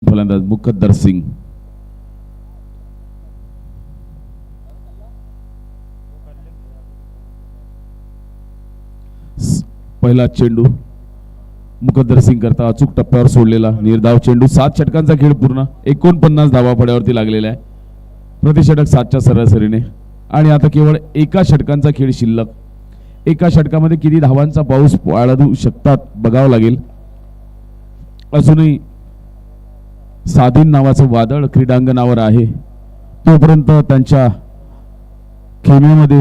फलंदाज मुकद्दर सिंग. पहिला चेंडू मुकद्दर सिंग करता अचूक टप्प्यावर सोडलेला निर्धाव चेंडू. 7 षटकांचा खेळ पूर्ण. 49 धावा फड्यावरती लागलेला आहे. प्रति षटक 7च्या सरासरीने. आणि आता केवळ एका षटकांचा खेळ शिल्लक. एका षटकामध्ये किती धावांचा पाऊस पाळू शकतात बघावं लागेल. अजूनही साधीन नावाचं वादळ क्रीडांगणावर आहे. तोपर्यंत त्यांच्या खेम्यामध्ये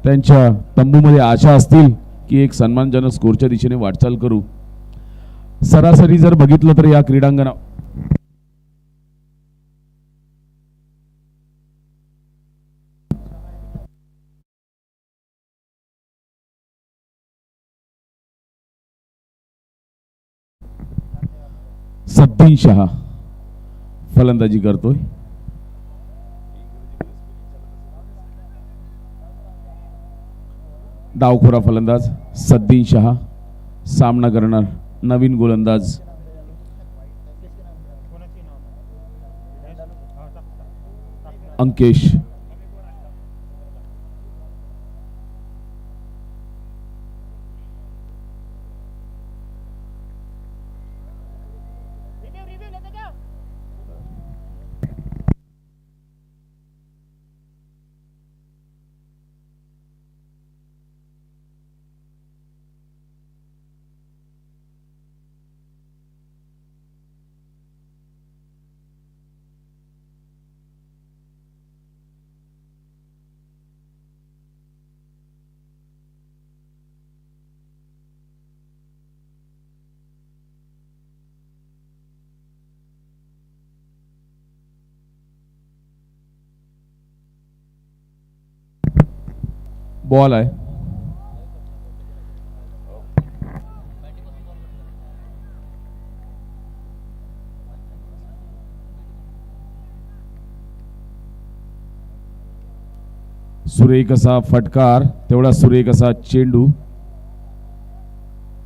त्यांच्या तंबूमध्ये आशा असतील की एक सन्मानजनक स्कोरच्या दिशेने वाटचाल करू. सरासरी जर बघितलं तर या क्रीडांगणा सद्दीन शहा फलंदाजी करतोय. डावखोरा फलंदाज सद्दीन शहा. सामना करणार नवीन गोलंदाज अंकेश. बॉल आहे. सुरेख असा फटकार. तेवढा सुरेख असा चेंडू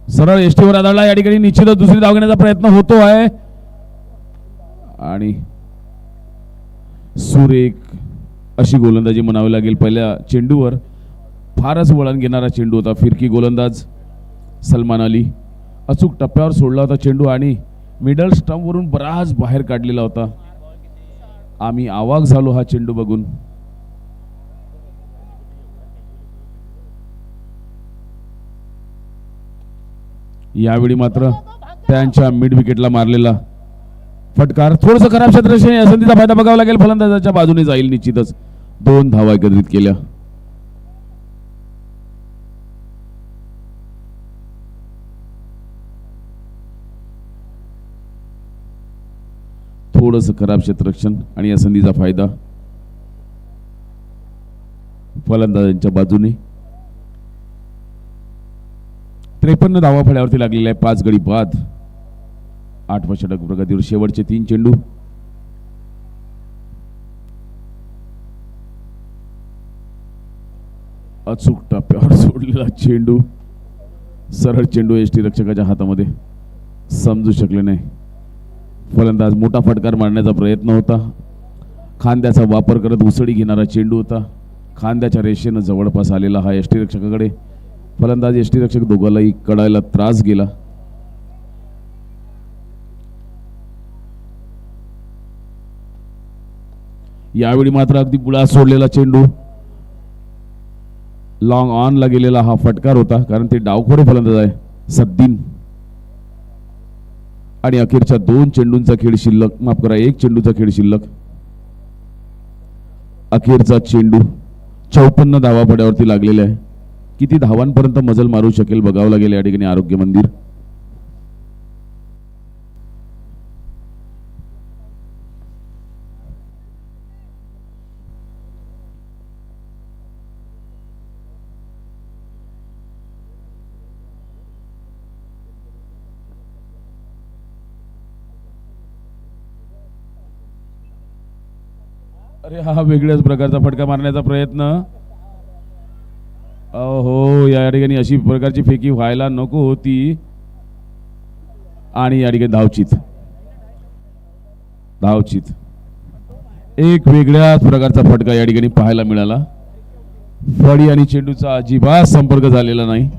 सरळ यष्टीवर आदळला. या ठिकाणी निश्चितच दुसरी धाव घेण्याचा प्रयत्न होतो आहे. आणि सुरेख अशी गोलंदाजी म्हणावी लागेल. पहिल्या चेंडूवर फारच वळण घेणारा चेंडू होता. फिरकी गोलंदाज सलमान अली. अचूक टप्प्यावर सोडला होता चेंडू आणि मिडल स्टंप वरून बराच बाहेर काढलेला होता. आम्ही आवाक झालो हा चेंडू बघून. यावेळी मात्र त्यांच्या मिड विकेटला मारलेला फटकार थोडस खराब क्षेत्ररक्षण संधीचा फायदा बघावा लागेल. फलंदाजाच्या बाजूने जाईल निश्चितच. 2 धावा एकत्रित केल्या. थोडंसं खराब क्षेत्ररक्षण आणि या संधीचा फायदा फलंदाजांच्या बाजूने. 53 धावा फळ्यावरती लागलेल्या आहे. 5 गडी बाद. 8 षटक प्रगतीवर. शेवटचे 3 चेंडू. अचूक टप्प्यावर सोडलेला चेंडू. सरळ चेंडू एसटी रक्षकाच्या हातामध्ये समजू शकले नाही. फलंदाज मोठा फटकार मारण्याचा प्रयत्न होता. खांद्याचा वापर करत उसळी घेणारा चेंडू होता. खांद्याच्या रेषेनं जवळपास आलेला हा एसटी रक्षकाकडे. फलंदाज एसटी रक्षक दोघांनाही कडायला त्रास गेला. यावेळी मात्र अगदी गुळा सोडलेला चेंडू. लॉंग ऑन ला गेलेला हा फटकार होता, कारण ते डावखोरे फलंदाज आहे सद्दीन. आणि अखेरच्या 2 चेंडूंचा खेळ शिल्लक. माफ करा, 1 चेंडूचा खेळ शिल्लक. अखेरचा चेंडू. 54 धावा फळ्यावरती लागलेला आहे. किती धावांपर्यंत मजल मारू शकेल बघावं लागेल या ठिकाणी आरोग्य मंदिर. अरे हा वेगळ्याच प्रकारचा फटका मारण्याचा प्रयत्न. हो, या ठिकाणी अशी प्रकारची फेकी व्हायला नको होती. आणि या ठिकाणी धावचीत. एक वेगळ्याच प्रकारचा फटका या ठिकाणी पाहायला मिळाला. फळी आणि चेंडूचा अजिबात संपर्क झालेला नाही.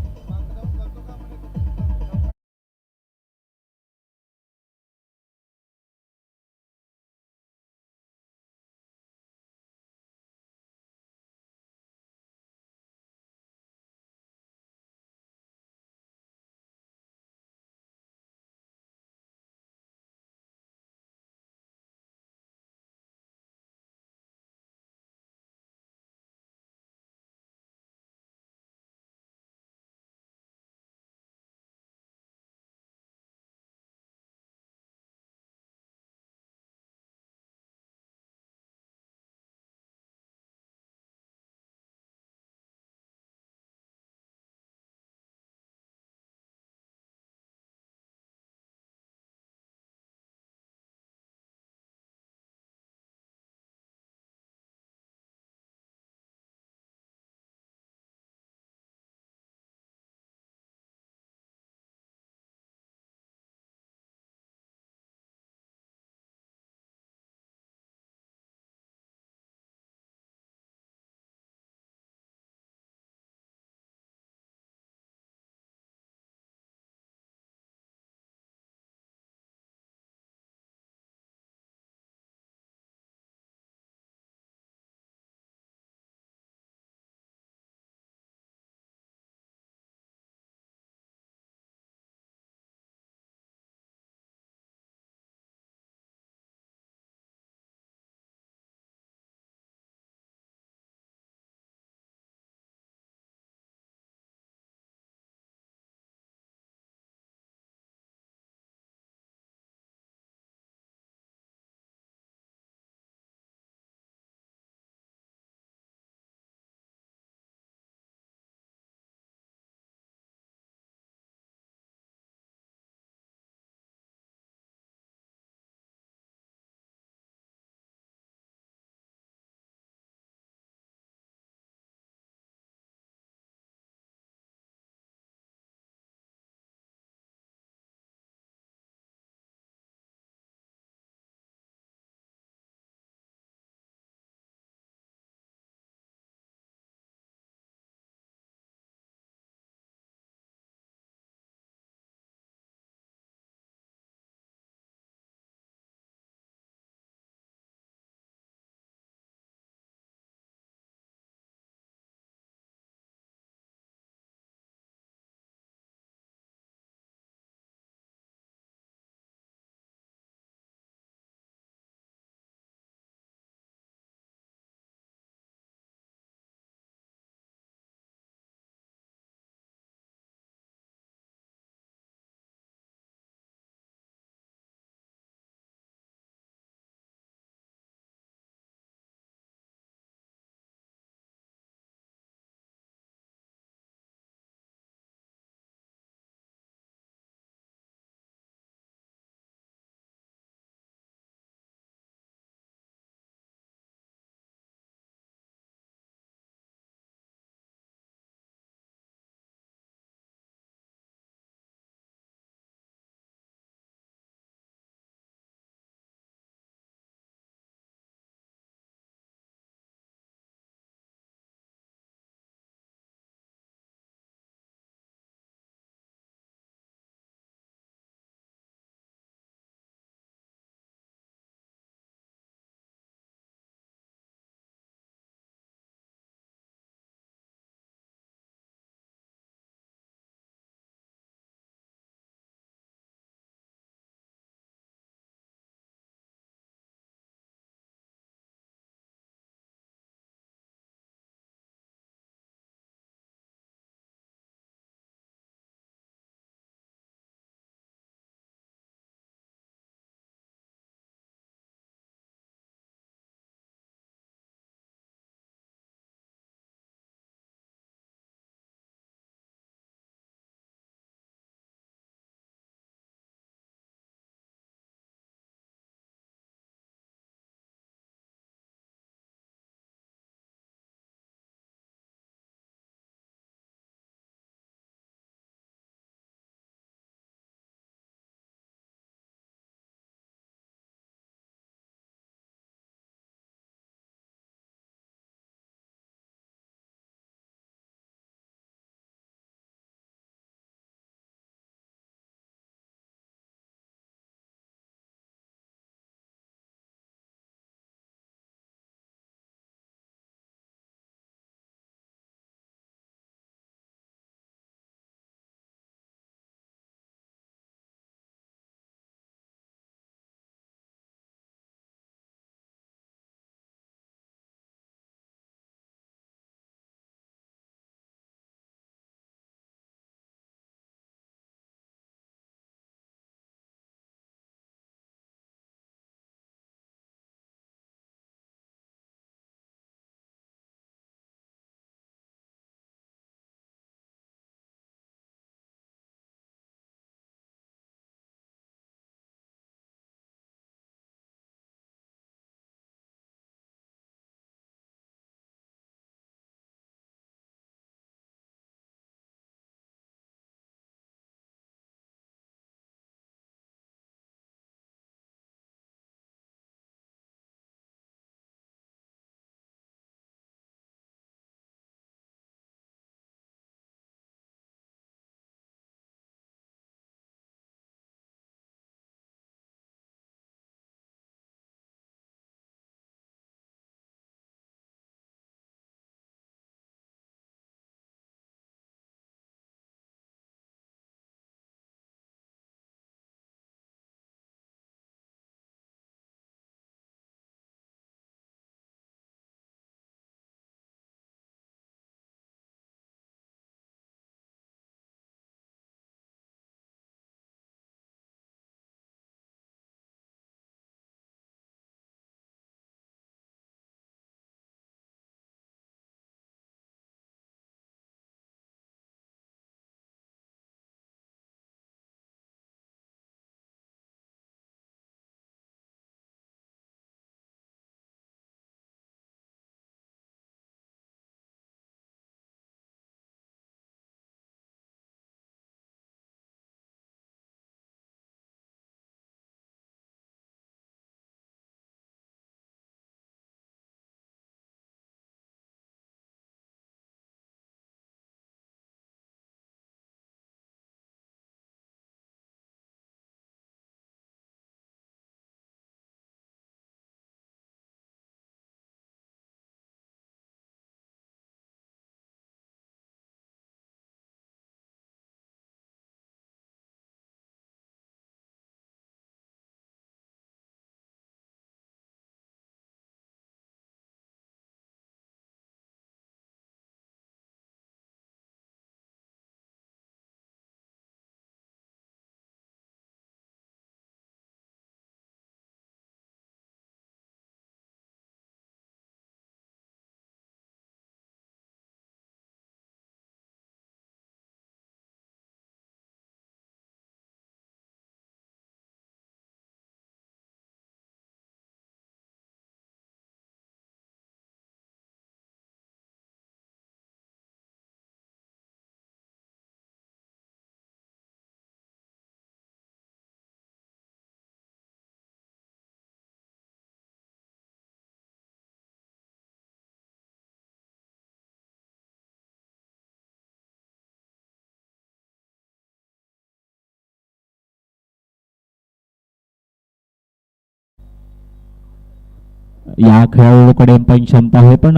या खेळाडूकडे पण क्षमता आहे, पण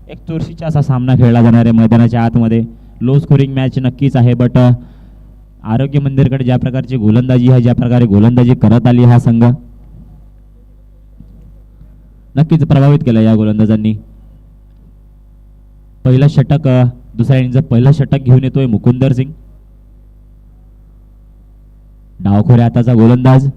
एक चुरशीचा असा सामना खेळला जाणार आहे मैदानाच्या आतमध्ये. लो स्कोरिंग मॅच नक्कीच आहे, बट आरोग्य मंदिरकडे ज्या प्रकारची गोलंदाजी आहे, ज्या प्रकारे गोलंदाजी करत आली हा संघ, नक्कीच प्रभावित केलं या गोलंदाजांनी. पहिलं षटक, दुसऱ्या इनिंगचं पहिलं षटक घेऊन येतोय मुकुंदर सिंग. डावखोऱ्या हाताचा गोलंदाज.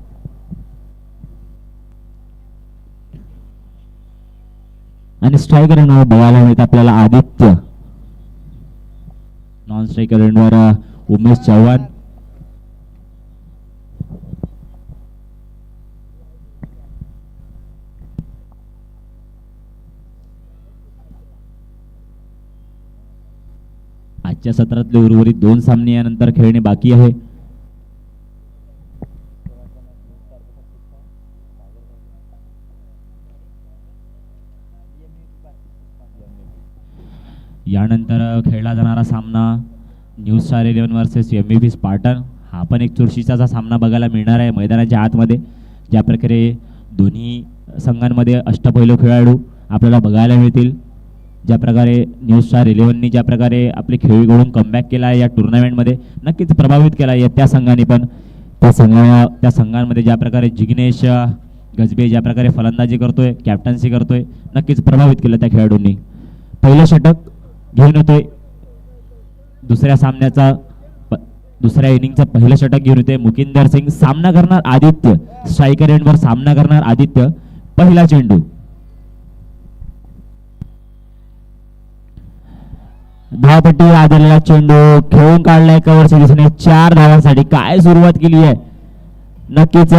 आणि स्ट्रायकर एंडवर बघायला मिळत आपल्याला आदित्य. नॉन स्ट्रायकर एंडवर उमेश चव्हाण. आजच्या सत्रातले उर्वरित 2 सामने यानंतर खेळणे बाकी आहे. यानंतर खेळला जाणारा सामना new star 11 versus MVP Spartan. हा पण एक चुरशीचा सामना बघायला मिळणार आहे मैदानाच्या आतमध्ये. ज्या प्रकारे दोन्ही संघांमध्ये अष्टपैलू खेळाडू आपल्याला बघायला मिळतील, ज्या प्रकारे न्यू स्टार 11नी ज्या प्रकारे आपली खेळी घडून कमबॅक केला आहे या टुर्नामेंटमध्ये, नक्कीच प्रभावित केला आहे त्या संघाने. पण त्या संघांमध्ये ज्या प्रकारे जिग्नेश गजबे ज्या प्रकारे फलंदाजी करतोय, कॅप्टन्सी करतोय, नक्कीच प्रभावित केलं त्या खेळाडूंनी. पहिलं षटक घेऊन येतोय दुसऱ्या इनिंगचं पहिलं षटक घेऊन येतोय मुकिंदर सिंग. सामना करणार आदित्य. स्ट्रायकर एंडवर सामना करणार आदित्य. पहिला चेंडू. धावपट्टी आदरलेला चेंडू खेळून काढलाय कव्हरच्या दिशेने 4 धावांसाठी. काय सुरुवात केली आहे नक्कीच.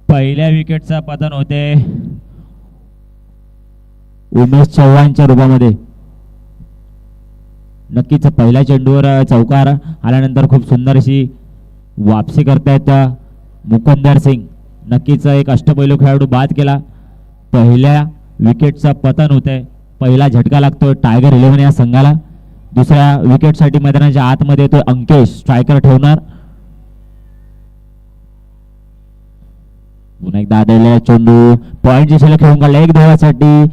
पहिल्या विकेटचा पतन होते उमेश चव्हाणच्या रूपामध्ये. नक्कीच पहिल्या चेंडूवर चौकार आल्यानंतर खूप सुंदर अशी वापसी करतायत मुकुंदर सिंग. नक्कीच एक अष्टपैलू खेळाडू बाद केला. पहिल्या विकेटचा पतन होत आहे. पहिला झटका लागतोय टायगर 11 या संघाला. दुसऱ्या विकेटसाठी मैदानाच्या आतमध्ये येतोय अंकेश. स्ट्रायकर ठेवणार. पुन्हा एकदा आदळलेला चेंडू पॉइंट दिशेला खेळून काढला 1 धावासाठी.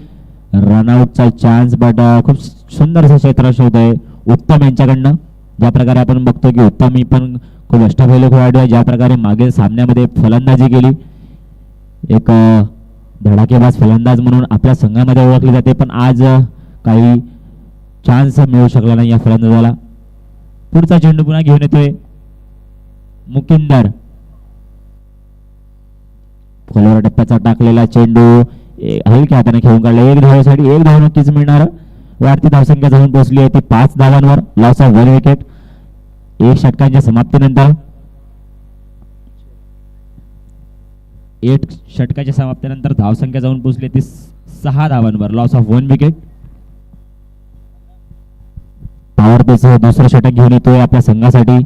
रनआउटचा चान्स, बट खूप सुंदर असं क्षेत्र शोध आहे उत्तम यांच्याकडनं. ज्या प्रकारे आपण बघतो की उत्तम ही पण खूप अष्टपैलू खेळाडू आहे. ज्या प्रकारे मागील सामन्यामध्ये फलंदाजी केली, एक धडाकेबाज फलंदाज म्हणून आपल्या संघामध्ये ओळखली जाते, पण आज काही चान्स मिळू शकला नाही या फलंदाजाला. पुढचा चेंडू पुन्हा घेऊन येतोय मुकिंदर. खोलवर टप्प्याचा टाकलेला चेंडू हलक्या हाताने खेळून काढलं. एक धावेसाठी एक धाव नक्कीच मिळणार. वाढती धावसंख्या जाऊन पोहोचली आहे ती 5 धावांवर. Loss of 1 wicket. एक षटकांच्या समाप्तीनंतर धावसंख्या जाऊन पोहोचली ती 6 धावांवर. Loss of 1 wicket. पॉवर प्लेचं दुसरं षटक घेऊन येतोय आपल्या संघासाठी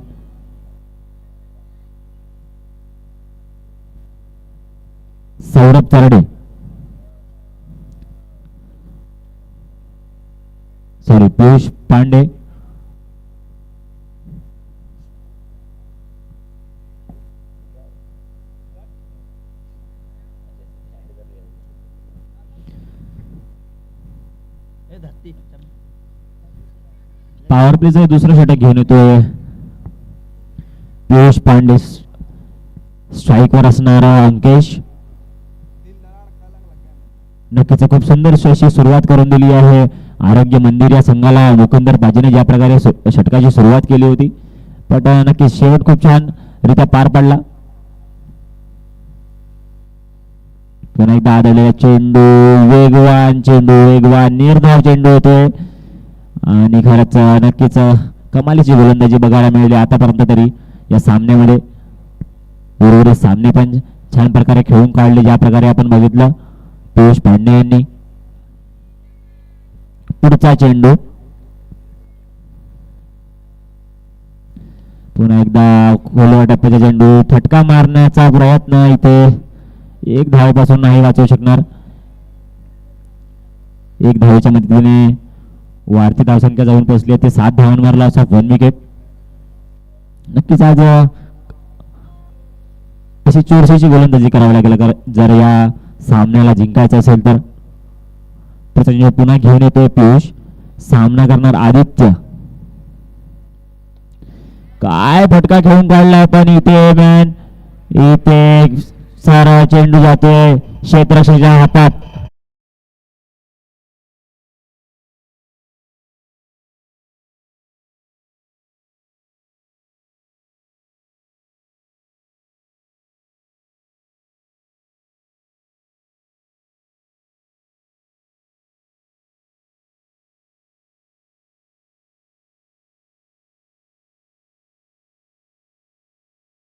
सौरभ तरडे. सॉरी, पियुष पांडे. पॉवर प्लेचं दुसरं षटक घेऊन येतोय पियुष पांडे. स्ट्राईकवर असणारा अंकेश. नक्कीच खूप सुंदर अशी सुरुवात करून दिली आहे आरोग्य मंदिर या संघाला. मुकुंदर बाजीने ज्या प्रकारे षटकाची सुरुवात केली होती, पण नक्कीच शेवट खूप छान रित्या पार पडला. पुन्हा एकदा आदळलेला चेंडू, वेगवान निर्धाव चेंडू होतोय आणि खरंच नक्कीच कमालीची गोलंदाजी बघायला मिळाली आतापर्यंत तरी या सामन्यामध्ये. उर्वरित सामने पण छान प्रकारे खेळून काढले ज्या प्रकारे आपण बघितलं पियुष पांडे यांनी. पुढचा चेंडू पुन्हा एकदा खोलवर टप्प्याचा चेंडू. फटका मारण्याचा प्रयत्न इथे एक धावेपासून नाही वाचवू शकणार. एक धावेच्या मदतीने वाढती धावसंख्या जाऊन पोहोचली ते 7 धावांवर. Loss of 1 wicket. नक्कीच आज अशी चोरशीची गोलंदाजी करावी लागेल जर या सामन्याला जिंकायचं असेल तर. पुन्हा घेऊन येतोय पियुष. सामना करणार आदित्य. काय फटका खेळून काढलाय पण इथे मॅन. इथे सारा चेंडू जातोय क्षेत्ररक्षकाच्या हातात.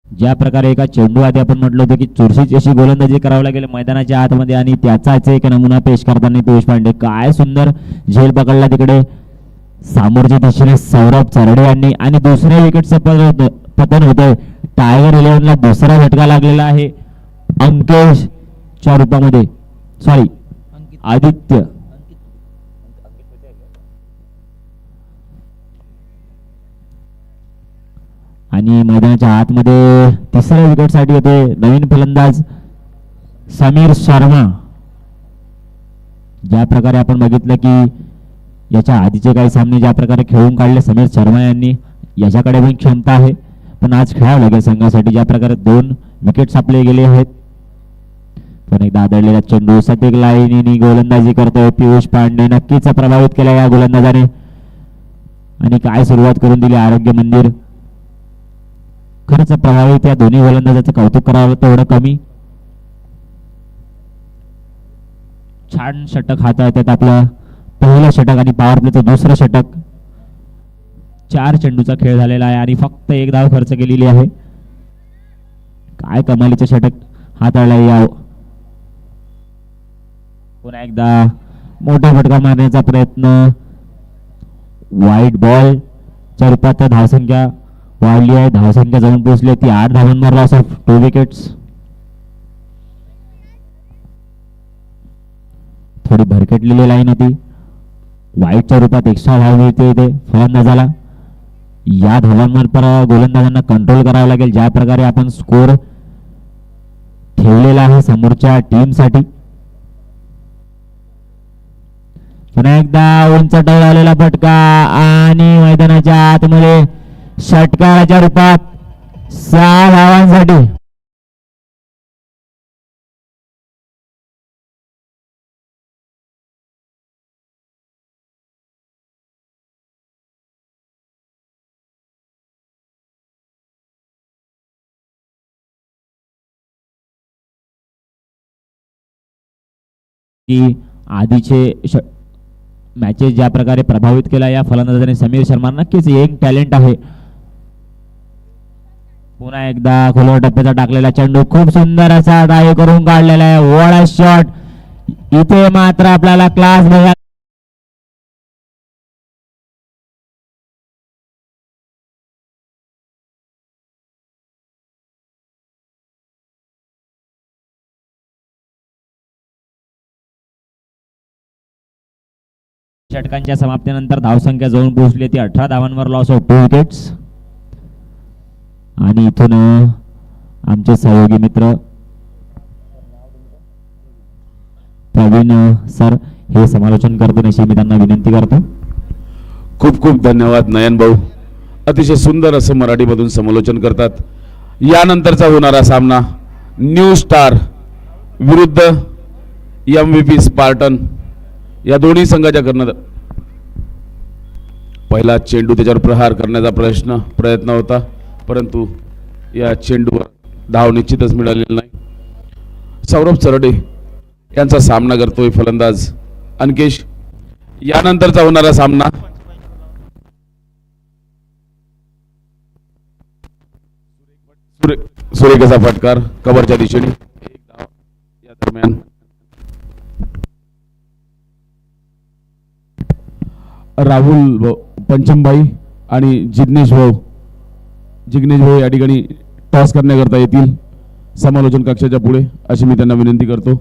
ज्या प्रकारे एका चेंडू आधी आपण म्हटलं होतं की चुरशीची अशी गोलंदाजी करावी लागेल मैदानाच्या आतमध्ये आणि त्याचाच एक नमुना पेश करताना पियुष पांडे. काय सुंदर झेल पकडला तिकडे सामोरच्या दिशेने सौरभ चरडे यांनी आणि दुसऱ्या विकेटचं पतन होतंय. टायगर 11ला दुसरा झटका लागलेला आहे अंकेशच्या रूपामध्ये. सॉरी, आदित्य. आणि मैदानाच्या आतमध्ये तिसऱ्या विकेटसाठी येते नवीन फलंदाज समीर शर्मा. ज्या प्रकारे आपण बघितलं की याच्या आधीचे काही सामने ज्या प्रकारे खेळून काढले समीर शर्मा यांनी, याच्याकडे पण क्षमता आहे पण आज खेळावं लागेल संघासाठी. ज्या प्रकारे 2 विकेट्स आपले गेले आहेत. पण एकदा आदळलेला चेंडू सटीक लाईनीने गोलंदाजी करतोय पियुष पांडे. नक्कीच प्रभावित केला या गोलंदाजाने आणि काय सुरुवात करून दिली आरोग्य मंदिर. खरंच प्रभावित या दोन्ही गोलंदाजाचं कौतुक करावं तेवढं कमी. छान षटक हाताळतात आपलं पहिलं षटक आणि पॉवर प्लेचं दुसरं षटक. 4 चेंडूचा खेळ झालेला आहे आणि फक्त 1 धाव खर्च केलेली आहे. काय कमालीचे षटक हाताळला या. पुन्हा एकदा मोठा फटका मारण्याचा प्रयत्न. व्हाईट बॉल च्या रूपात धावसंख्या वाढली आहे. धावसंख्या जाऊन पोहोचली ती 8 धावांवर. Loss of 2 wickets. थोडी भरकटलेली लाईन होती. व्हाईटच्या रूपात एक्स्ट्रा धाव मिळते इथे फलंदाजाला. या धावांवर पर गोलंदाजांना कंट्रोल करावं लागेल ज्या प्रकारे आपण स्कोर ठेवलेला आहे समोरच्या टीमसाठी. पुन्हा एकदा उंच टळलेला फटका आणि मैदानाच्या आतमध्ये षटकाराच्या रूपात 6 धावांसाठी की आधीचे मॅचेस ज्या प्रकारे प्रभावित केला या फलंदाजाने समीर शर्मा नक्कीच एक टॅलेंट आहे. पुन्हा एकदा खोलवर टप्प्याचा टाकलेला चेंडू खूप सुंदर असा डाय करून काढलेला आहे. वॉट शॉट इथे मात्र आपल्याला क्लास बघा. षटकांच्या समाप्तीनंतर धावसंख्या जाऊन पोहोचली ती 18 धावांवर लॉस ऑफ 2 विकेट्स. आणि इथून आमचे सहयोगी मित्र प्रवीण सर हे समालोचन करतील अशी मी त्यांना विनंती करतो. खूप खूप धन्यवाद नयन भाऊ, अतिशय सुंदर असं मराठीमधून समालोचन करतात. यानंतरचा होणारा सामना न्यू स्टार विरुद्ध MVP स्पार्टन या दोन्ही संघाच्या कर्णधार. पहिला चेंडू त्याच्यावर प्रहार करण्याचा प्रयत्न होता, परंतु या चेंडूवर धाव निश्चितच मिळालेली नाही. सौरभ चरडे यांचा सामना करतोय फलंदाज अंकेश. यानंतरचा होणारा सामना सुरेख असा फटकार कव्हरच्या दिशेने. एक धाव या दरम्यान राहुल पंचमभाई आणि जिग्नेश भाऊ या ठिकाणी टॉस करण्याकरता येतील समालोचन कक्षाच्या पुढे अशी मी त्यांना विनंती करतो.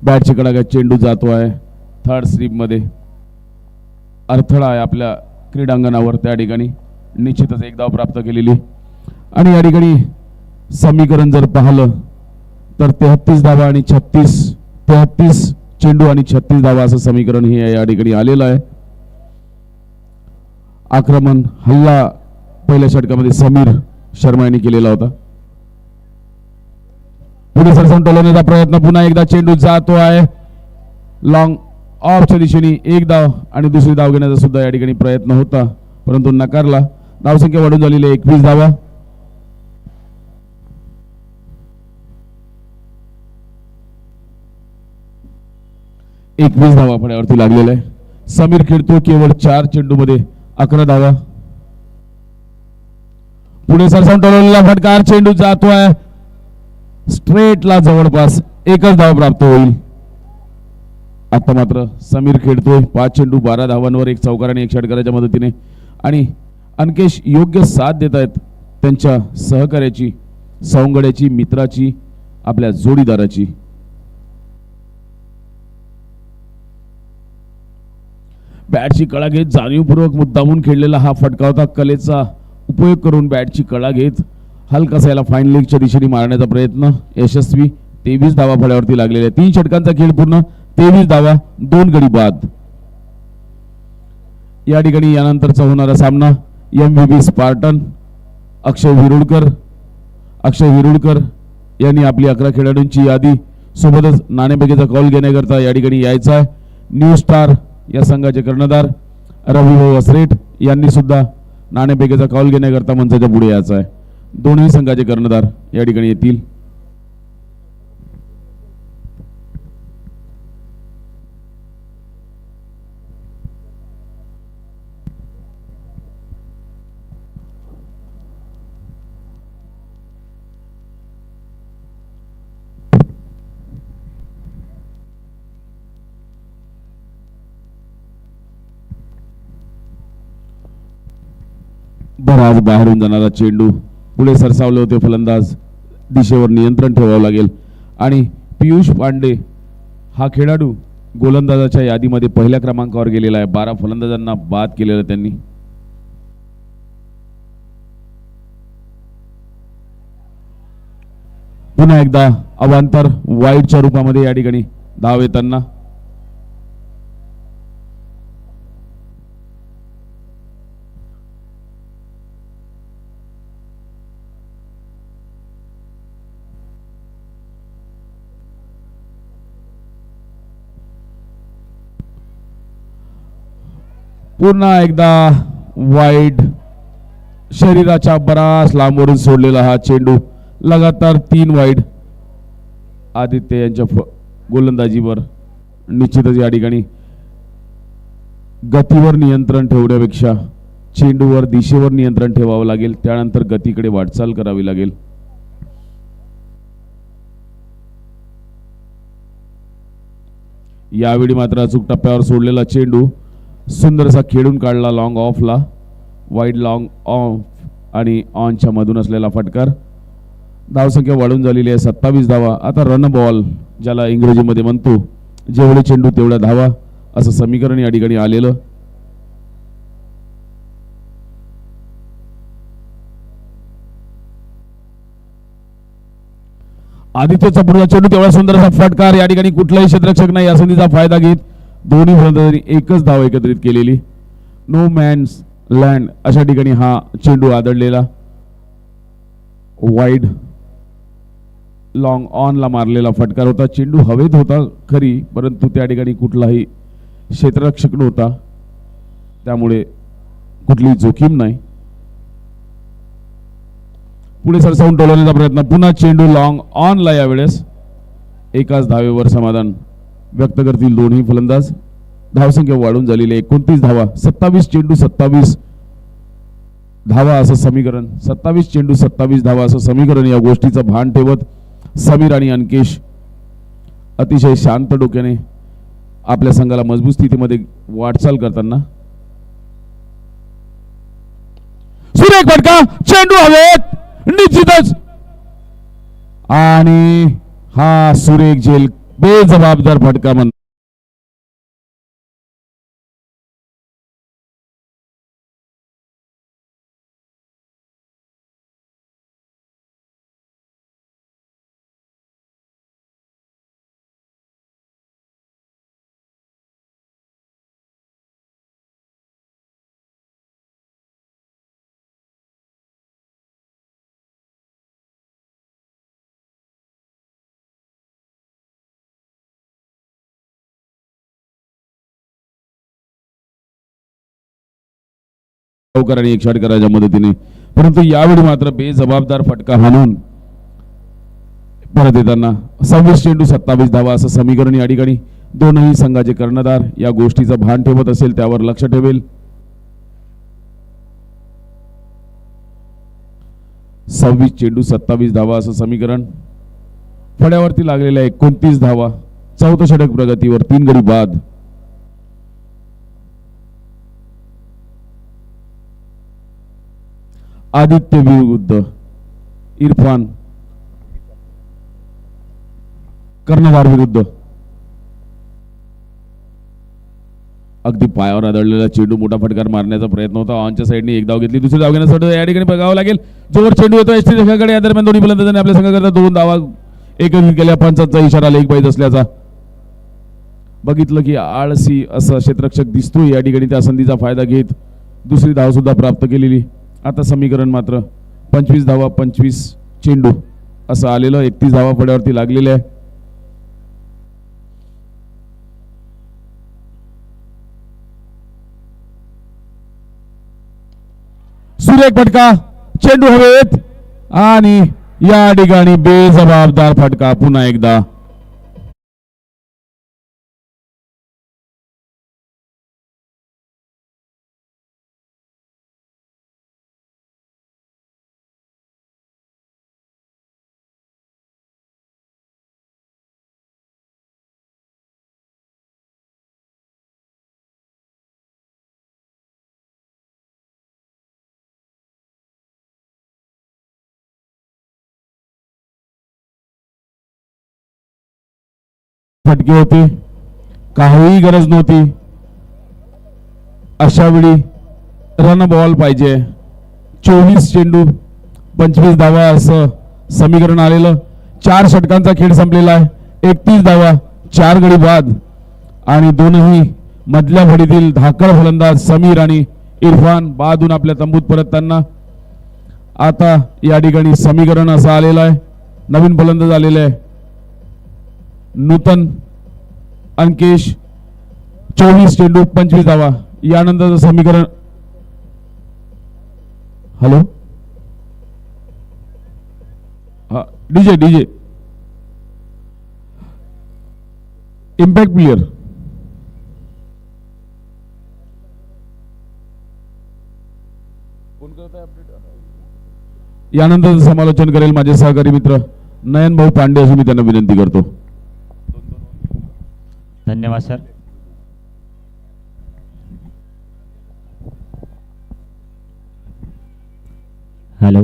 बॅटची कडाका चेंडू जातो आहे थर्ड स्ट्रीप मध्ये. अडथळा आहे आपल्या क्रीडांगणावर, त्या ठिकाणी निश्चितच एक धाव प्राप्त केलेली. आणि या ठिकाणी समीकरण जर पाहिलं तर 33 धावा आणि 33 चेंडू आणि 36 धावा असं समीकरण हे या ठिकाणी आलेलं आहे. आक्रमण हल्ला पहिल्या षटकामध्ये समीर शर्मा यांनी केलेला होता. पुढे सरसावून टोलवण्याचा प्रयत्न, पुन्हा एकदा चेंडू जातो आहे लॉंग ऑफच्या दिशेने. एक धाव आणि दुसरी धाव घेण्याचा सुद्धा या ठिकाणी प्रयत्न होता, परंतु नकारला. धावसंख्या वाढून झालेली 21 धावा. धावा फळ्यावरती लागलेला आहे. समीर खेळतो केवळ 4 चेंडू मध्ये 11 धावा. पुढे सरसावून टोलवलेला फटकार, चेंडू जातो आहे स्ट्रेटला, जवळपास एकच धाव प्राप्त होईल. आता मात्र समीर खेळतोय 5 चेंडू 12 धावांवर, 1 चौकार आणि 1 षटकाराच्या मदतीने. आणि अंकेश योग्य साथ देत आहेत त्यांच्या सहकार्याची, सवंगड्याची, मित्राची, आपल्या जोडीदाराची. बॅटची कळा घेत जाणीवपूर्वक मुद्दामून खेळलेला हा फटका होता. कलेचा उपयोग करून बॅटची कळा घेत हलकासा याला फाईन लेगच्या दिशेने मारण्याचा प्रयत्न यशस्वी. 23 धावा फळ्यावरती लागलेल्या. 3 षटकांचा खेळ पूर्ण, 23 धावा, 2 गडी बाद. या ठिकाणी यानंतरचा होणारा सामना MVP स्पार्टन अक्षय विरुडकर यांनी आपली 11 खेळाडूंची यादी सोबतच नाणेफेकीचा कॉल घेण्याकरता या ठिकाणी यायचा आहे. न्यू स्टार या संघाचे कर्णधार रविभाऊ असरेट यांनी सुद्धा नाणेफेकीचा कॉल घेण्याकरता मंचाच्या पुढे यायचा आहे. दोन्ही संघाचे कर्णधार या ठिकाणी येतील. बराच बाहेरून जाणारा चेंडू, पुढे सरसावले होते फलंदाज, दिशेवर नियंत्रण ठेवावं लागेल. आणि पियुष पांडे हा खेळाडू गोलंदाजाच्या यादीमध्ये पहिल्या क्रमांकावर गेलेला आहे. 12 फलंदाजांना बाद केलेला त्यांनी. पुन्हा एकदा अवांतर वाईडच्या रूपामध्ये या ठिकाणी धाव येताना. पुन्हा एकदा वाईड शरीराच्या बराच लांबवरून सोडलेला हा चेंडू लगातार 3 वाईड. आदित्य यांच्या गोलंदाजीवर निश्चितच या ठिकाणी गतीवर नियंत्रण ठेवण्यापेक्षा चेंडूवर दिशेवर नियंत्रण ठेवावं लागेल. त्यानंतर गतीकडे वाटचाल करावी लागेल. यावेळी मात्र अचूक टप्प्यावर सोडलेला चेंडू सुंदरसा खेळून काढला लॉंग ऑफला. वाईड लॉंग ऑफ आणि ऑनच्या मधून असलेला फटकार. धावसंख्या वाढून झालेली आहे 27 धावा. आता रन बॉल ज्याला इंग्रजीमध्ये म्हणतो, जेवढे चेंडू तेवढ्या धावा असं समीकरण या ठिकाणी आलेलं. आदित्यचा पुढचा चेंडू तेवढा सुंदर असा फटकार. या ठिकाणी कुठलाही क्षेत्ररक्षक नाही या संधीचा फायदा घेत दोन्ही फलंदाजांनी एकच धाव एकत्रित केलेली. नो मॅन्स लँड अशा ठिकाणी हा चेंडू आदळलेला. वाईड लॉंग ऑनला मारलेला फटकार होता. चेंडू हवेत होता खरी, परंतु त्या ठिकाणी कुठलाही क्षेत्ररक्षक नव्हता, त्यामुळे कुठलीही जोखीम नाही. पुढे सरसावून टोलवण्याचा प्रयत्न. पुन्हा चेंडू लॉंग ऑनला. यावेळेस एकाच धावेवर समाधान व्यक्त करतील दोन्ही फलंदाज. धावसंख्या वाढून झालेली 29 धावा. 27 चेंडू 27 धावा असं समीकरण. 27 चेंडू 27 धावा असं समीकरण. या गोष्टीचं भान ठेवत समीर आणि अंकेश अतिशय शांत डोक्याने आपल्या संघाला मजबूत स्थितीमध्ये वाटचाल करताना. सुरेख फटका. चेंडू हवेत निश्चितच. आणि हा सुरेख झेल बेजबाबदार फटका म्हणतात. आणि एक षटकाराच्या मदतीने, परंतु यावेळी मात्र बेजबाबदार फटका हाणून परत येताना 26 चेंडू 27 धावा असं समीकरण. या ठिकाणी दोनही संघाचे कर्णधार या गोष्टीचं भान ठेवत असेल त्यावर लक्ष ठेवेल. 26 चेंडू 27 धावा असं समीकरण. फळ्यावरती लागलेल्या 29 धावा. चौथं षटक प्रगतीवर 3 गडी बाद. आदित्य विरुद्ध इरफान. कर्णधार विरुद्ध. अगदी पायावर आदळलेला चेंडू. मोठा फटकार मारण्याचा प्रयत्न होता. ऑनच्या साईडने एक धाव घेतली. दुसरी धाव घेण्यासाठी या ठिकाणी बघावं लागेल. जोर चेंडू येतो एसटी संघाकडे. या दरम्यान दोन्ही फलंदाजांनी आपल्या संघाकरता 2 धावा एकत्रित केल्या. पंचांचा इशारा लेग बाईज असल्याचा. बघितलं की आळसी असा क्षेत्ररक्षक दिसतो. या ठिकाणी त्या संधीचा फायदा घेत दुसरी धाव सुद्धा प्राप्त केलेली. आता समीकरण मात्र 25 धावा 25 चेंडू असं आलेलं. 31 धावा फळ्यावरती लागलेल्या आहे. सुरेख फटका. चेंडू हवेत आणि या ठिकाणी बेजबाबदार फटका पुन्हा एकदा. फटके होते. काही गरज नव्हती. अशा वेळी रन बॉल पाहिजे. 24 चेंडू 25 धावा असं समीकरण आलेलं. 4 षटकांचा खेळ संपलेला आहे. 31 धावा 4 गडी बाद. आणि दोनही मधल्या फळीतील धाकड फलंदाज समीर आणि इरफान बादून आपल्या तंबूत परतताना. आता या ठिकाणी समीकरण असं आलेलं आहे. नवीन फलंदाज आलेले आहे नूतन अंकेश. 24 चेंडू 25 धावा. यानंतर समीकरण हॅलो, हा डीजे डीजे इम्पॅक्ट प्लेयर. यानंतर समालोचन करेल माझे सहकारी मित्र नयन भाऊ पांडे, अशी मी त्यांना विनंती करतो. धन्यवाद सर. हॅलो.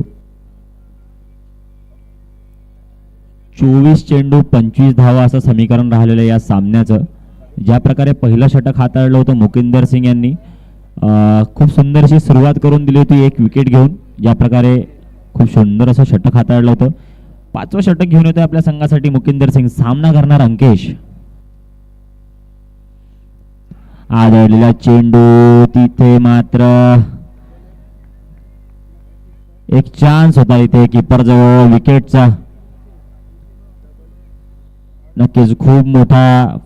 24 चेंडू 25 धावा असं समीकरण राहिलेलं या सामन्याचं. ज्या प्रकारे पहिलं षटक हाताळलं होतं मुकिंदर सिंग यांनी, खूप सुंदरशी सुरुवात करून दिली होती एक विकेट घेऊन. ज्या प्रकारे खूप सुंदर असं षटक हाताळलं होतं. 5वं षटक घेऊन येतोय आपल्या संघासाठी मुकिंदर सिंग. सामना करणार अंकेश. आदळलेला चेंडू तिथे मात्र एक चान्स होता इथे कीपर जवळ विकेटचा. नक्कीच खूप मोठा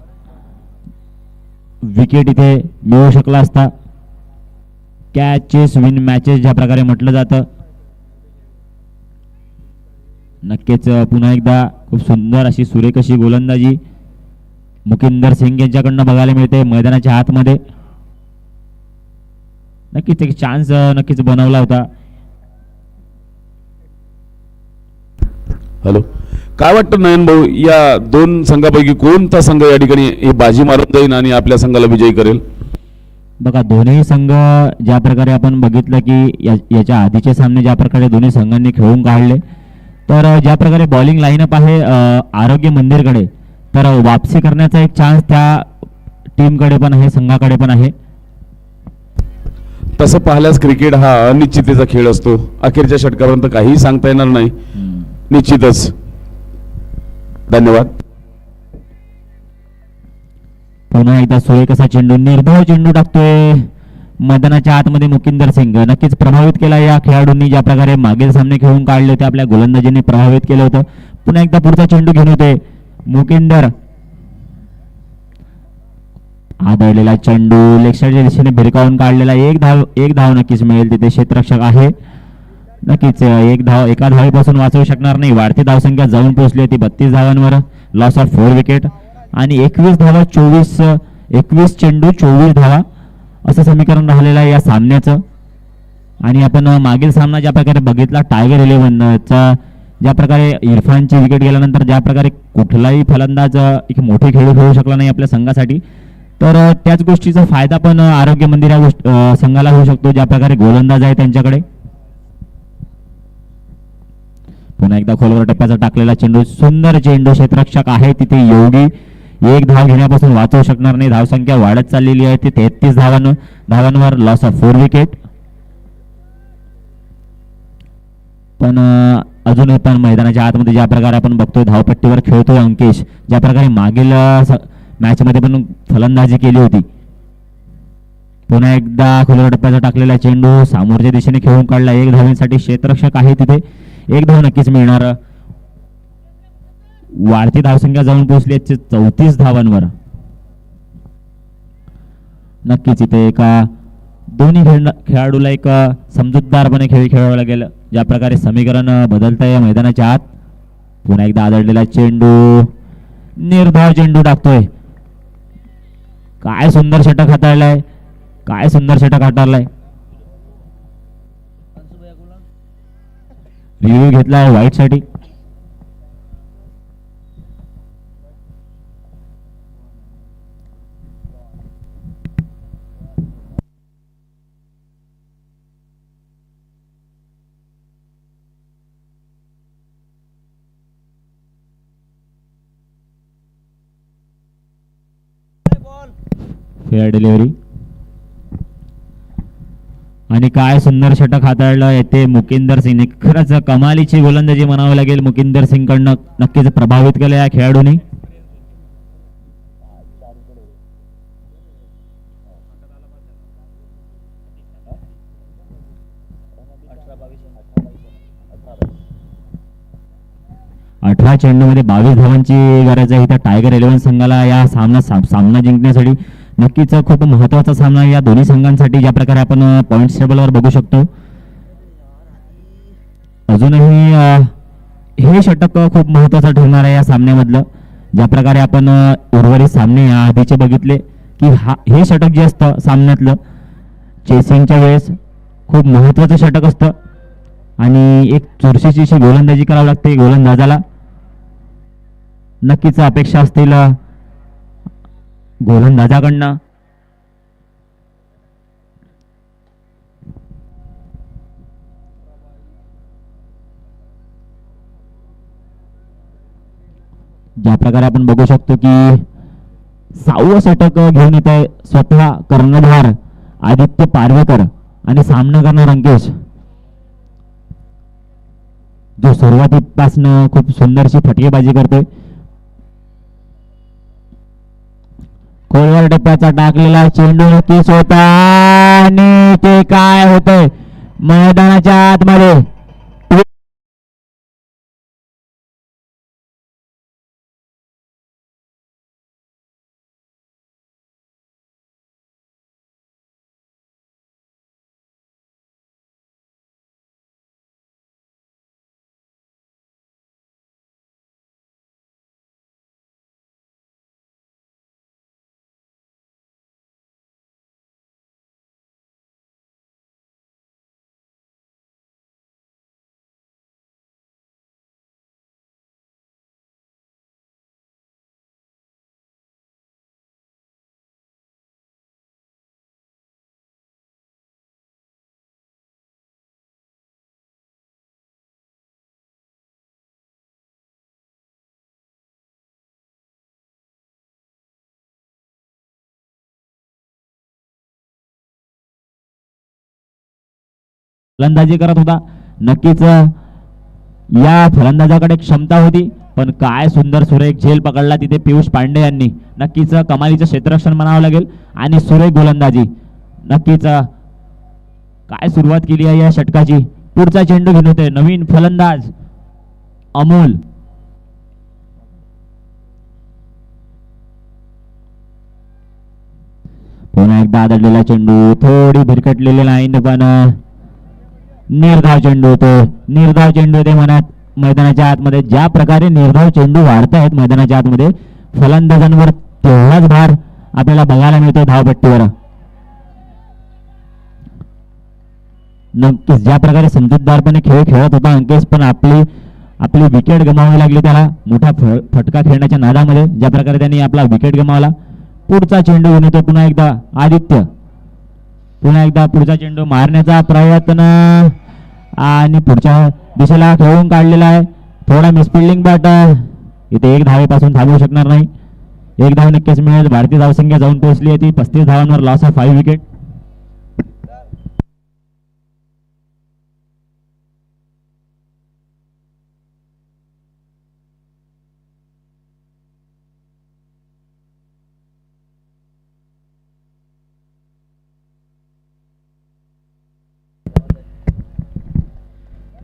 विकेट इथे मिळू शकला असता. कॅचेस विन मॅचेस ज्या प्रकारे म्हटलं जातं. नक्कीच पुन्हा एकदा खूप सुंदर अशी सुरेख अशी गोलंदाजी मुकिंदर सिंग यांच्याकडनं बघायला मिळते मैदानाच्या आतमध्ये. नक्कीच एक चान्स नक्कीच बनवला होता. हॅलो, काय वाटतं नयन भाऊ, या दोन संघापैकी कोणता संघ या ठिकाणी हे बाजी मारून जाईल आणि आपल्या संघाला विजयी करेल? बघा, दोन्ही संघ ज्या प्रकारे आपण बघितलं की याच्या आधीचे सामने ज्या प्रकारे दोन्ही संघांनी खेळून काढले, तर ज्या प्रकारे बॉलिंग लाईनअप आहे आरोग्य मंदिरकडे, तर वापसी करण्याचा एक चान्स त्या टीमकडे पण आहे, संघाकडे पण आहे. तसं पाहिल्यास क्रिकेट हा अनिश्चिततेचा खेळ असतो. अखेरच्या षटकापर्यंत काही सांगता येणार नाही. निश्चितच. धन्यवाद. पुन्हा एकदा सुरेख असा चेंडू, निर्धाव चेंडू टाकतोय मैदानाच्या आतमध्ये मुकिंदर सिंग. नक्कीच प्रभावित केला या खेळाडूंनी. ज्या प्रकारे मागील सामने खेळून काढले होते, आपल्या गोलंदाजीने प्रभावित केलं होतं. पुन्हा एकदा पुढचा चेंडू घेऊन होते मुकिंदर. आदळलेला चेंडू लेग साईडच्या दिशेने भिरकावून काढलेला. एक धाव नक्कीच मिळेल तिथे. क्षेत्ररक्षक आहे. नक्कीच एका धावेपासून वाचवू शकणार नाही. वाढती धावसंख्या जाऊन पोहोचली होती 32 धावांवर. लॉस ऑफ 4 विकेट आणि 21 धावा 21 चेंडू 24 धावा असं समीकरण राहिलेलं आहे या सामन्याचं. आणि आपण मागील सामना ज्या प्रकारे बघितला टायगर 11चा, ज्या प्रकारे इरफानची विकेट गेल्यानंतर ज्या प्रकारे कुठलाही फलंदाज एक मोठे खेळू खेळू शकला नाही आपल्या संघासाठी, तर त्याच गोष्टीचा फायदा पण आरोग्य मंदिर या संघाला होऊ शकतो. ज्या प्रकारे गोलंदाज आहे त्यांच्याकडे. पुन्हा एकदा खोलवर टप्प्याचा टाकलेला चेंडू, सुंदर चेंडू. क्षेत्ररक्षक आहे तिथे योगी. एक धाव घेण्यापासून वाचवू शकणार नाही. धावसंख्या वाढत चाललेली आहे ती 33 धावांवर. Loss of 4 wicket. पण अजूनही पण मैदानाच्या आतमध्ये ज्या प्रकारे आपण बघतोय धावपट्टीवर खेळतोय अंकेश. ज्या प्रकारे मागील मॅच मध्ये पण फलंदाजी केली होती. पुन्हा एकदा खोलवर टप्प्याचा टाकलेला चेंडू समोरच्या दिशेने खेळून काढला. 1 धावेसाठी क्षेत्ररक्षक आहे तिथे. 1 धाव नक्कीच मिळणार. वाढती धावसंख्या जाऊन पोहोचली 34 धावांवर. नक्कीच इथे एका दोन्ही खेळाडूला एक समजूतदारपणे खेळ खेळावं लागेल. ज्या प्रकारे समीकरण बदलत आहे मैदानाच्या आत. पुन्हा एकदा आदळलेला चेंडू, निर्धाव चेंडू टाकतोय. काय सुंदर षटक हाताळलाय, काय सुंदर षटक हाताळलाय. रिव्ह्यू घेतलाय व्हाईट साठी. Fair delivery. आणि काय सुंदर षटक हाताळलं येते मुकिंदर सिंग. खरंच कमालीची गोलंदाजी म्हणावं लागेल मुकिंदर सिंग कडनं. नक्कीच प्रभावित केलं या खेळाडूंनी. अठरा चेंडू मध्ये 22 धावांची गरज आहे त्या टायगर 11 संघाला या सामना जिंकण्यासाठी. नक्कीच खूप महत्वाचा सामना या दोन्ही संघांसाठी. ज्या प्रकारे आपण पॉइंट्स टेबलवर बघू शकतो अजूनही हे षटक खूप महत्त्वाचं ठरणार आहे या सामन्यामधलं. ज्या प्रकारे आपण उर्वरित सामने या आधीचे बघितले की हे षटक जे असतं सामन्यातलं चेसिंगच्या वेळेस खूप महत्त्वाचं षटक असतं आणि एक चुरशीची गोलंदाजी करावी लागते गोलंदाजाला. नक्कीच अपेक्षा असतील गोलंदाजाकडनं. ज्या प्रकारे आपण बघू शकतो की 6वं षटक घेऊन येत आहे स्वतः कर्णधार आदित्य पारवेकर आणि सामना करणार अंकेश, जो सुरुवातीपासून खूप सुंदरशी फटकेबाजी करतोय. खोलवर टप्प्याचा टाकलेला चेंडू नक्कीच होता आणि ते काय होतंय मैदानाच्या आतमध्ये. फलंदाजी करत होता. नक्कीच या फलंदाजाकडे क्षमता होती, पण काय सुंदर सुरेख झेल पकडला तिथे पियुष पांडे यांनी. नक्कीच कमालीचं क्षेत्ररक्षण म्हणावं लागेल आणि सुरेख गोलंदाजी. नक्कीच काय सुरुवात केली आहे या षटकाची. पुढचा चेंडू घेऊन होते नवीन फलंदाज अमोल. पुन्हा एकदा आदळलेला चेंडू, थोडी भिरकटलेली लाईन, पण निर्धाव चेंडू होतो. निर्धाव चेंडू होते मनात मैदानाच्या आतमध्ये. ज्या प्रकारे निर्धाव चेंडू वाढतायत मैदानाच्या आतमध्ये फलंदाजांवर तेवढाच भार आपल्याला बघायला मिळतो धावपट्टीवर. नक्कीच ज्या प्रकारे समजूतदारपणे खेळ खेळत होता अंकेश, पण आपली विकेट गमावावी लागली त्याला मोठा फटका खेळण्याच्या नादामध्ये. ज्या प्रकारे त्यांनी आपला विकेट गमावला. पुढचा चेंडू घेऊन येतो पुन्हा एकदा आदित्य. पुन्हा एकदा पुढचा चेंडू मारण्याचा प्रयत्न आणि पुढच्या दिशेला खेळून काढलेला आहे. थोडा मिसफिल्डिंग, बट इथे 1 धावेपासून थांबवू शकणार नाही. 1 धाव नक्कीच मिळेल. भारतीय धावसंख्या जाऊन पोहोचली आहे ती 35 धावांवर, loss of 5 wicket.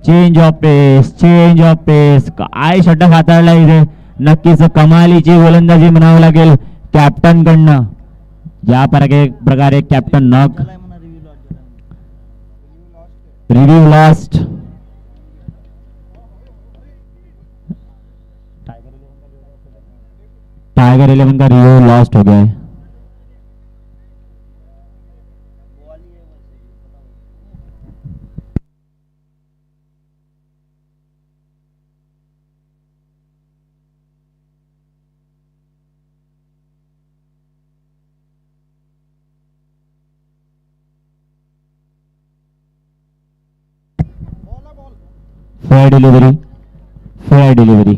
Change of pace. काय षटक हाताळला इथे. नक्कीच कमालीची गोलंदाजी म्हणावं लागेल कॅप्टन कडनं. ज्या प्रकारे captain knock review lost. Tiger 11 का रिव्ह्यू लॉस्ट हो गया है. Fair delivery.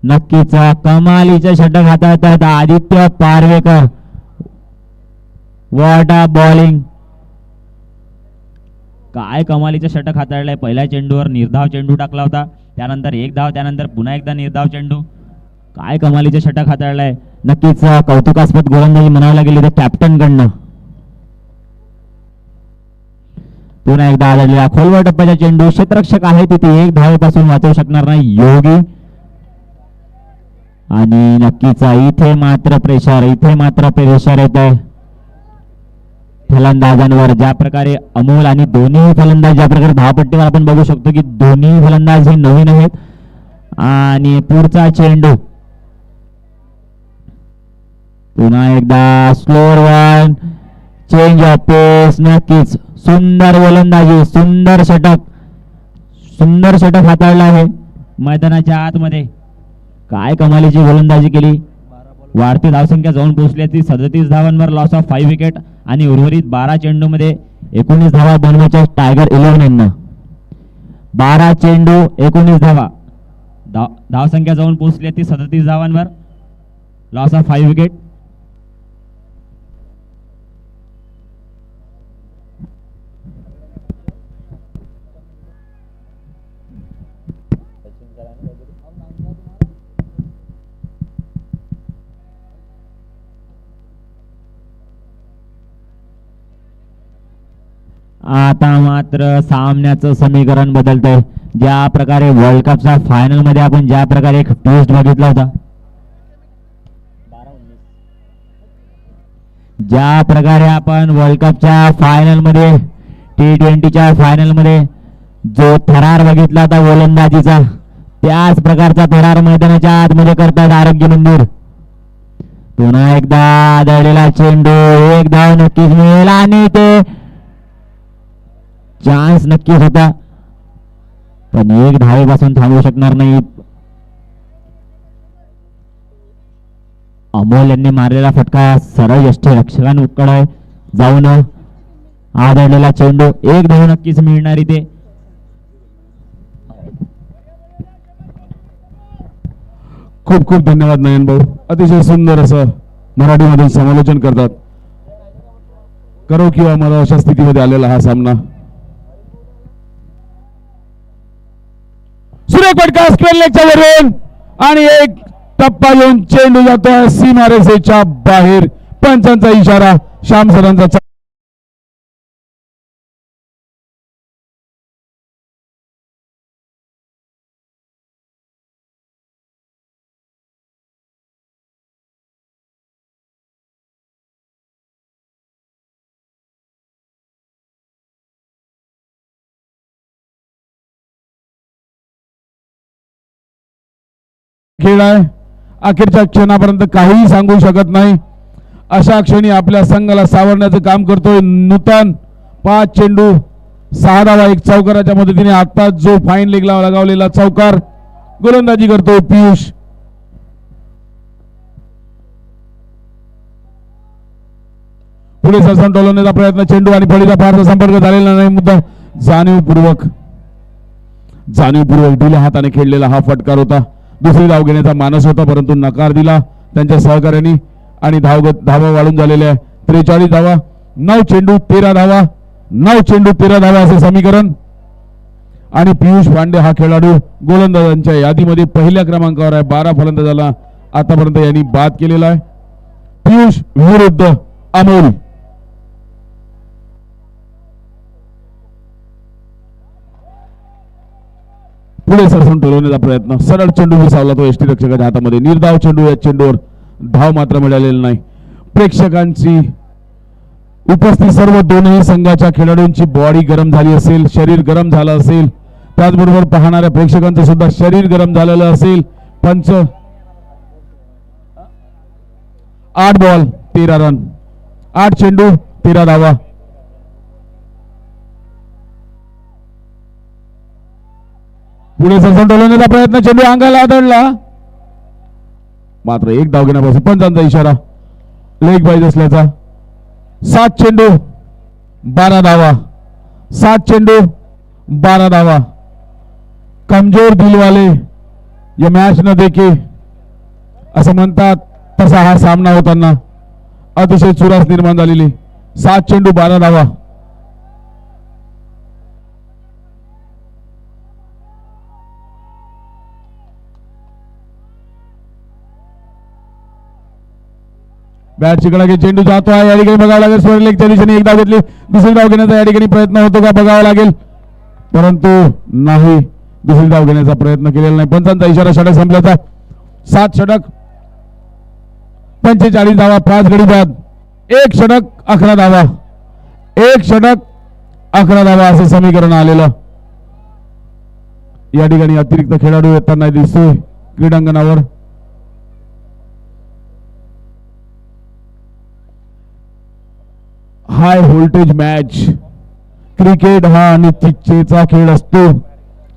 नक्कीच कमालीचं षटक हाताळतात Aditya Parvekar. What a bowling. काय कमालीचं षटक हाताळलंय. पहिल्या चेंडूवर निर्धाव चेंडू टाकला होता, त्यानंतर 1 धाव, त्यानंतर पुन्हा एकदा निर्धाव चेंडू. काय कमालीचं षटक हाताळलंय. नक्कीच कौतुकास्पद गोलंदाजी म्हणावं लागेल इथे कॅप्टन कडनं. पुन्हा एकदा आलेला खोलवर टप्प्याचा चेंडू. क्षेत्ररक्षक आहे तिथे 1 धावेपासून वाचवू शकणार नाही योगी. आणि नक्कीच इथे मात्र प्रेशर येत आहे. फलंदाजांवर ज्या प्रकारे अमोल आणि दोन्ही फलंदाज ज्या प्रकारे धावपट्टीवर आपण बघू शकतो की दोन्ही फलंदाज हे नवीन आहेत. आणि पुढचा चेंडू पुन्हा एकदा स्लोअर वन, चेंज ऑफ पेस. नक्कीच सुंदर गोलंदाजी, सुंदर षटक हाताळला आहे मैदानाच्या आतमध्ये. काय कमालीची गोलंदाजी केली. वाढती धावसंख्या जाऊन पोहोचली ती 37 धावांवर, लॉस ऑफ 5 विकेट आणि उर्वरित 12 चेंडूमध्ये 19 धावा बनवायच्या टायगर 11 यांना. 12 चेंडू 19 धावा. धावसंख्या जाऊन पोहोचली ती 37 धावांवर, लॉस ऑफ 5 विकेट. आता मात्र सामन्याचं समीकरण बदलतंय. ज्या प्रकारे वर्ल्ड कपच्या फायनल मध्ये आपण ज्या प्रकारे एक ट्विस्ट बघितला होता, ज्या प्रकारे आपण वर्ल्ड कपच्या फायनल मध्ये T20च्या फायनल मध्ये जो थरार बघितला होता गोलंदाजीचा, त्याच प्रकारचा थरार मैदानाच्या आतमध्ये करतात आरोग्य मंदिर. पुन्हा एकदा आदळलेला चेंडू, एक धाव नक्कीच मिळेल आणि ते चान्स नक्कीच होता, पण एक धावेपासून थांबू शकणार नाही. अमोल यांनी मारलेला फटका सरळ यष्टीरक्षकांकडे जाऊन आदळलेला चेंडू, एक धाव नक्कीच मिळणार इथे. खूप खूप धन्यवाद नयन भाऊ, अतिशय सुंदर असं मराठीमधून समालोचन करतात. करो किंवा मला अशा स्थितीमध्ये आलेला हा सामना. सुरेख फटका स्क्वेअर लेगच्या वरून आणि एक टप्पा येऊन चेंडू जातोय सीमारेषेच्या बाहेर. पंचांचा इशारा, श्याम सरांचा खेळ आहे. अखेरच्या क्षणापर्यंत काहीही सांगू शकत नाही. अशा क्षणी आपल्या संघाला सावरण्याचं काम करतोय नूतन. 5 चेंडू 6 धावा, एक चौकाराच्या मदतीने आत्ताच जो फाईन लेगला लगावलेला चौकार. गोलंदाजी करतोय पियुष. पुढे सरसम टोलवण्याचा प्रयत्न, चेंडू आणि फळीचा फारसा संपर्क झालेला नाही. मुद्दा जाणीवपूर्वक दिल्या हाताने खेळलेला हा फटकार होता. दुसरी धाव घेण्याचा मानस होता, परंतु नकार दिला त्यांच्या सहकार्याने आणि धावा वाढून झालेल्या 43 धावा. 9 चेंडू 13 धावा, 9 चेंडू 13 धावा असे समीकरण. आणि पियुष पांडे हा खेळाडू गोलंदाजांच्या यादीमध्ये पहिल्या क्रमांकावर आहे. 12 फलंदाजाला आतापर्यंत यांनी बाद केलेला आहे. पियुष विरुद्ध अमोल. पुढे सरसम टोलवण्याचा प्रयत्न, सरळ चेंडू विसावला तो यष्टीरक्षकाच्या हातामध्ये. निर्धाव चेंडू, या चेंडूवर धाव मात्र मिळालेला नाही. प्रेक्षकांची उपस्थित सर्व दोनही संघाच्या खेळाडूंची बॉडी गरम झाली असेल, शरीर गरम झालं असेल, त्याचबरोबर पाहणाऱ्या प्रेक्षकांचं सुद्धा शरीर गरम झालेलं असेल. पंच 8 बॉल 13 रन, 8 चेंडू 13 धावा. पुढे सरसम टोलवण्याचा प्रयत्न, चेंडू अंगाला आदळला, मात्र एक धाव घेण्यापासून पंचांचा इशारा, लेग बाईज असल्याचा. 7 चेंडू 12 धावा, 7 चेंडू 12 धावा. कमजोर दिल वाले ये मॅच न देखे असं म्हणतात, तसा हा सामना होताना अतिशय चुरास निर्माण झालेली. 7 चेंडू 12 धावा. बॅट चिकडाके चेंडू जातो आहे. या ठिकाणी बघावं लागेल, स्क्वेअर लेगच्या दिशेने एक धाव घेतली, दुसरी धाव घेण्याचा या ठिकाणी प्रयत्न होतो का बघावा लागेल, परंतु नाही, दुसरी धाव घेण्याचा प्रयत्न केलेला नाही. पंचांचा इशारा, षटक संपल्याचा. 7 षटक 45 धावा, 5 गडी बाद, 1 षटक 11 धावा. एक षटक 11 धावा असं समीकरण आलेलं. या ठिकाणी अतिरिक्त खेळाडू येताना दिसतोय क्रीडांगणावर. हाय व्होल्टेज मॅच. क्रिकेट हा अनिश्चिततेचा खेळ असतो.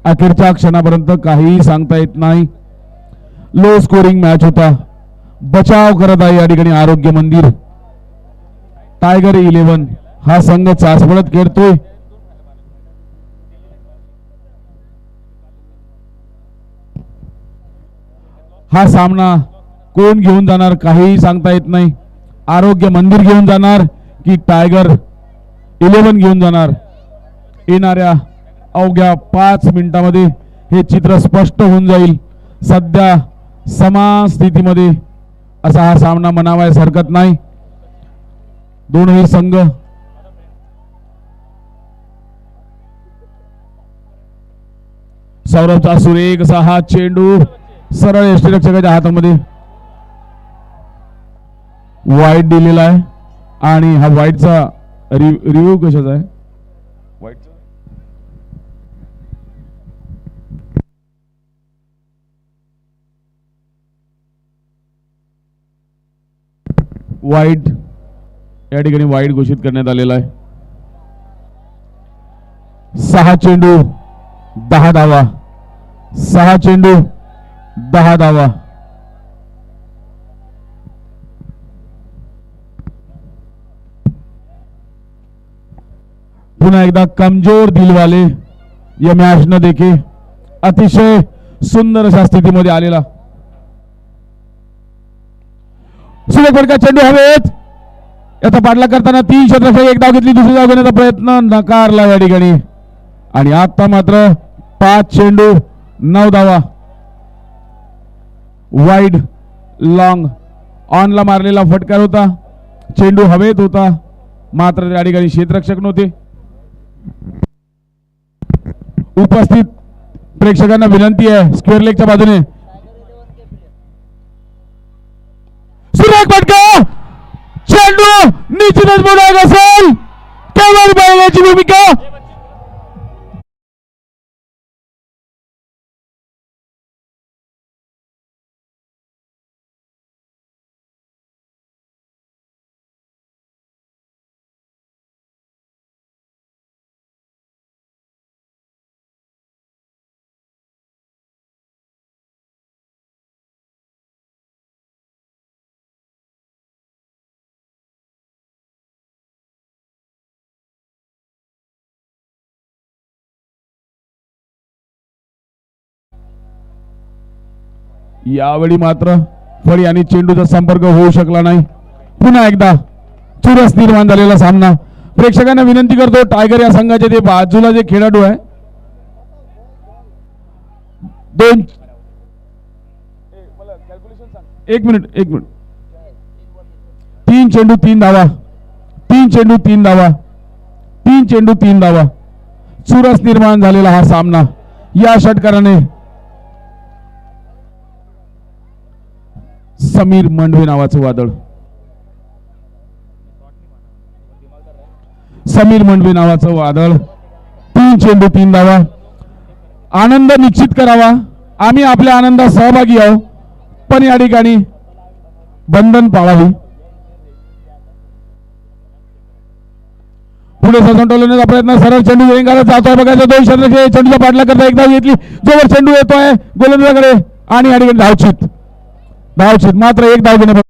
अखेरच्या क्षणापर्यंत काहीही सांगता येत नाही. लो स्कोरिंग मॅच होता. बचाव करत आहे या ठिकाणी आरोग्य मंदिर. टायगर 11 हा संघ चाचपडत खेळतोय. हा सामना कोण घेऊन जाणार काहीही सांगता येत नाही. आरोग्य मंदिर घेऊन जाणार की टायगर 11 घेऊन जाणार. येणाऱ्या अवघ्या 5 मिनिटांमध्ये हे चित्र स्पष्ट होऊन जाईल. सध्या समान स्थितीमध्ये असा हा सामना म्हणावायस हरकत नाही. दोनही संघ सौरभचा सुरेख असा हा चेंडू सरळ यष्टीरक्षकाच्या हातामध्ये वाईट दिलेला आहे. आणि हा वाईटचा रिव्ह्यू कशाचा आहे? वाईट या ठिकाणी वाईट घोषित करण्यात आलेला आहे. 6 चेंडू 10 धावा. 6 चेंडू 10 धावा. पुन्हा एकदा कमजोर दिलवाले या मॅच न देखे अतिशय सुंदर अशा स्थितीमध्ये आलेला. सुरेख फटका चेंडू हवेत. याचा पाठलाग करताना 3 षटकांची एक धाव घेतली. दुसरी धाव घेण्याचा प्रयत्न नकारला या ठिकाणी. आणि आता मात्र 5 चेंडू 9 धावा. वाईड लॉंग ऑनला मारलेला फटकार होता. चेंडू हवेत होता मात्र त्या ठिकाणी क्षेत्ररक्षक नव्हते. उपस्थित प्रेक्षकांना विनंती आहे स्क्वेअर लेगच्या बाजूने. सुरेख फटका चेंडू निश्चितच बोलायला असेल. केवळ बैलाची भूमिका. यावेळी मात्र फळी आणि चेंडूचा संपर्क होऊ शकला नाही. पुन्हा एकदा चुरस निर्माण झालेला सामना. प्रेक्षकांना विनंती करतो टायगर या संघाचे ते बाजूला जे खेळाडू आहे 1 मिनिट 3 चेंडू 3 धावा. 3 चेंडू 3 धावा. 3 चेंडू 3 धावा. चुरस निर्माण झालेला हा सामना. या षटकाराने समीर मंडवे नावाचं वादळ. समीर मंडवे नावाचं वादळ 3 चेंडू 3 धावा. आनंद निश्चित करावा. आम्ही आपल्या आनंदात सहभागी आहोत पण या ठिकाणी बंधन पाळावी. पुढे सजवण्याचा प्रयत्न सरळ चेंडू वेगाला जातोय. बघायचा 2 षटक चेंडूचा पाठलाग करता एकदा घेतली जोवर चेंडू येतोय गोलंदाजाकडे आणि या ठिकाणी धावचित मात्र 1 धाव घेणे.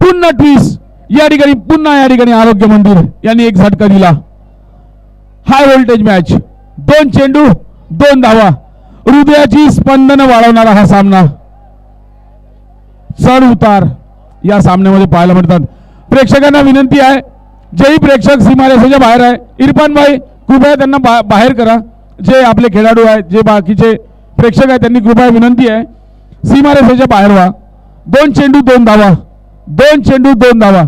पुन्हा ट्विस्ट या ठिकाणी. पुन्हा या ठिकाणी आरोग्य मंदिर यांनी एक झटका दिला. हाय व्होल्टेज मॅच. 2 चेंडू 2 धावा. हृदयाची स्पंदन वाढवणारा हा सामना. चढ उतार या सामन्यामध्ये पाहायला मिळतात. प्रेक्षकांना विनंती आहे जेही प्रेक्षक सीमारेषेच्या बाहेर आहे इरफान भाई कृपया त्यांना बाहेर करा. जे आपले खेळाडू आहेत जे बाकीचे प्रेक्षक आहेत त्यांनी कृपया विनंती आहे सीमारेषेच्या बाहेर व्हा. 2 चेंडू 2 धावा, 2 चेंडू 2 धावा,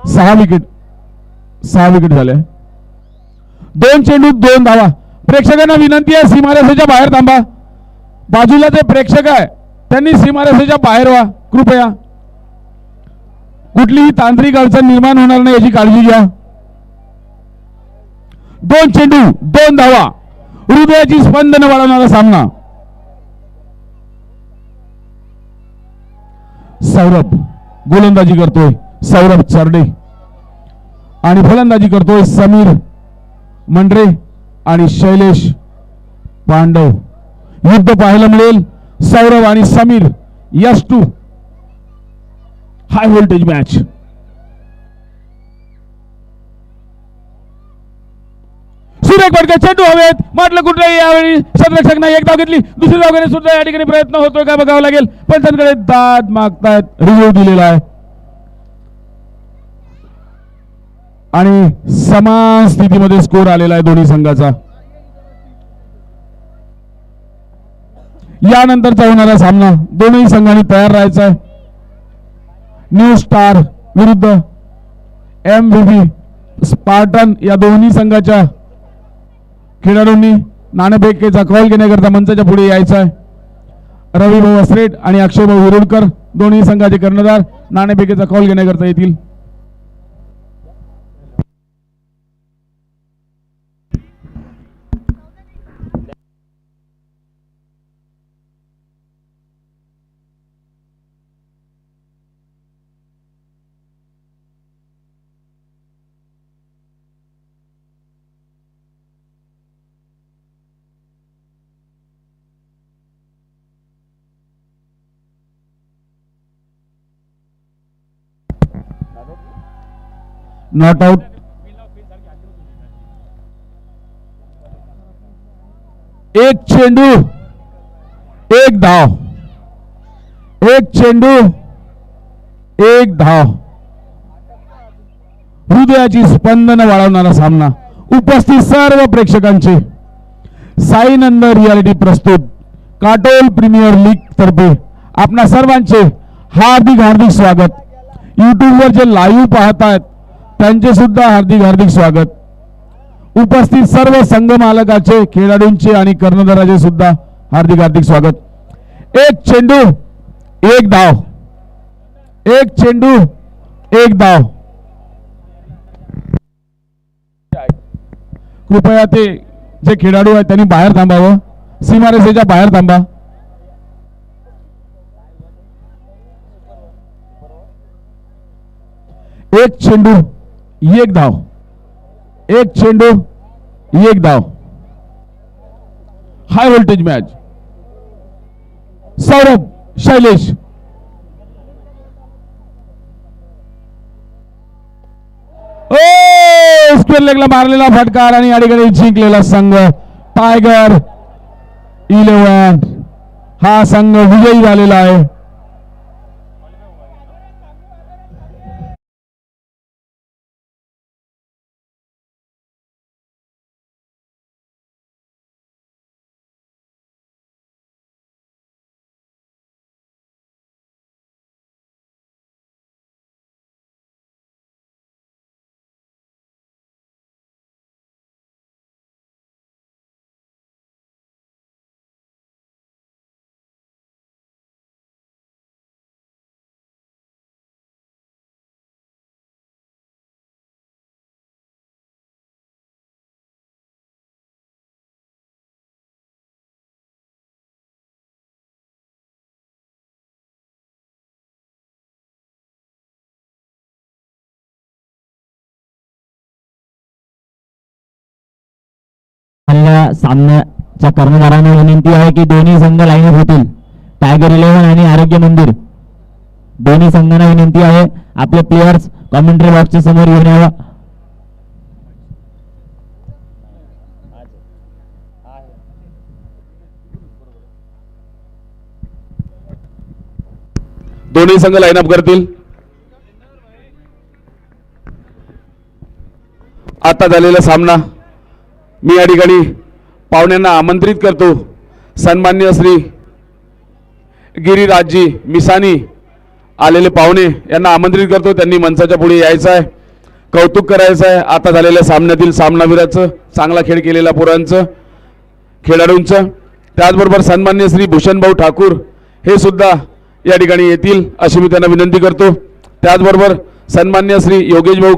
6 विकेट झाले. 2 चेंडू 2 धावा. प्रेक्षकांना विनंती आहे सीमारेषेच्या बाहेर थांबा. बाजूला जे प्रेक्षक आहे त्यांनी सीमारेषेच्या बाहेर व्हा कृपया. कुठलीही तांत्रिक अडचण निर्माण होणार नाही याची काळजी घ्या. 2 चेंडू 2 धावा, हृदयाची स्पंदन वाढवणारा सामना. सौरभ गोलंदाजी करतोय, सौरभ चरडे, आणि फलंदाजी करतोय समीर मंडरे आणि शैलेश पांडव. युद्ध पाहायला मिळेल सौरभ आणि समीर. यस2 हाय व्होल्टेज मॅच. सुरेख फटका, चेंडू हवेत, म्हटलं कुठे यावेळी क्षेत्ररक्षक एक धाव घेतली, दुसरी धाव घेणे सुद्धा या ठिकाणी प्रयत्न होतोय का बघावं लागेल. पंचांकडे दाद मागतायत, रिव्ह्यू दिलेला आहे आणि समान स्थितीमध्ये स्कोर आलेला आहे दोन्ही संघाचा. यानंतरचा होणारा सामना दोन्ही संघांनी तयार राहायचा आहे. न्यू स्टार विरुद्ध MVP स्पार्टन या दोन्ही संघाच्या खेळाडूंनी नाणेफेकीचा कॉल घेण्याकरता मंचाच्या पुढे यायचा आहे. रविभाऊ असरेट आणि अक्षयभाऊ विरुडकर दोन्ही संघाचे कर्णधार नाणेफेकीचा कॉल घेण्याकरता येतील. Not out. एक चेंडू 1 धाव, 1 चेंडू 1 धाव. हृदयाची स्पंदन वाढवणारा सामना. उपस्थित सर्व प्रेक्षकांचे साई नंद रियालिटी प्रस्तुत काटोल प्रीमियर लीग तर्फे आपणा सर्वांचे हार्दिक हार्दिक स्वागत. यूट्यूबवर जे लाईव्ह पाहतायत त्यांचे सुद्धा हार्दिक हार्दिक स्वागत. उपस्थित सर्व संघ मालकाचे, खेळाडूंचे आणि कर्णधाराचे सुद्धा हार्दिक हार्दिक स्वागत. 1 चेंडू 1 धाव, 1 चेंडू 1 धाव. कृपया ते जे खेळाडू आहेत त्यांनी बाहेर थांबावं, सीमारेषेच्या बाहेर थांबा. एक चेंडू 1 धाव, 1 चेंडू 1 धाव. High voltage match. Saurabh, Shailesh, square लेगला मारलेला फटकार आणि या ठिकाणी जिंकलेला संघ टायगर 11 हा संघ विजयी झालेला आहे. सामन्याच्या कर्णधारांना विनंती आहे की दोन्ही संघ लाईनअप होतील. टायगर 11 आणि आरोग्य मंदिर दोन्ही संघांना विनंती आहे आपले प्लेयर्स कमेंट्री बॉक्सच्या समोर येऊन यावा. दोन्ही संघ लाईनअप करतील. आता झालेला सामना मी या ठिकाणी पाहुण्यांना आमंत्रित करतो. सन्माननीय श्री गिरीराजजी मिसानी आलेले पाहुणे यांना आमंत्रित करतो. त्यांनी मंचाच्या पुढे यायचं आहे, कौतुक करायचं आहे आता झालेल्या सामन्यातील सामनावीराचं, चांगला खेळ केलेल्या पोरांचं, खेळाडूंचं. त्याचबरोबर सन्मान्य श्री भूषणभाऊ ठाकूर हे सुद्धा या ठिकाणी येतील अशी मी त्यांना विनंती करतो. त्याचबरोबर सन्मान्य श्री योगेश भाऊ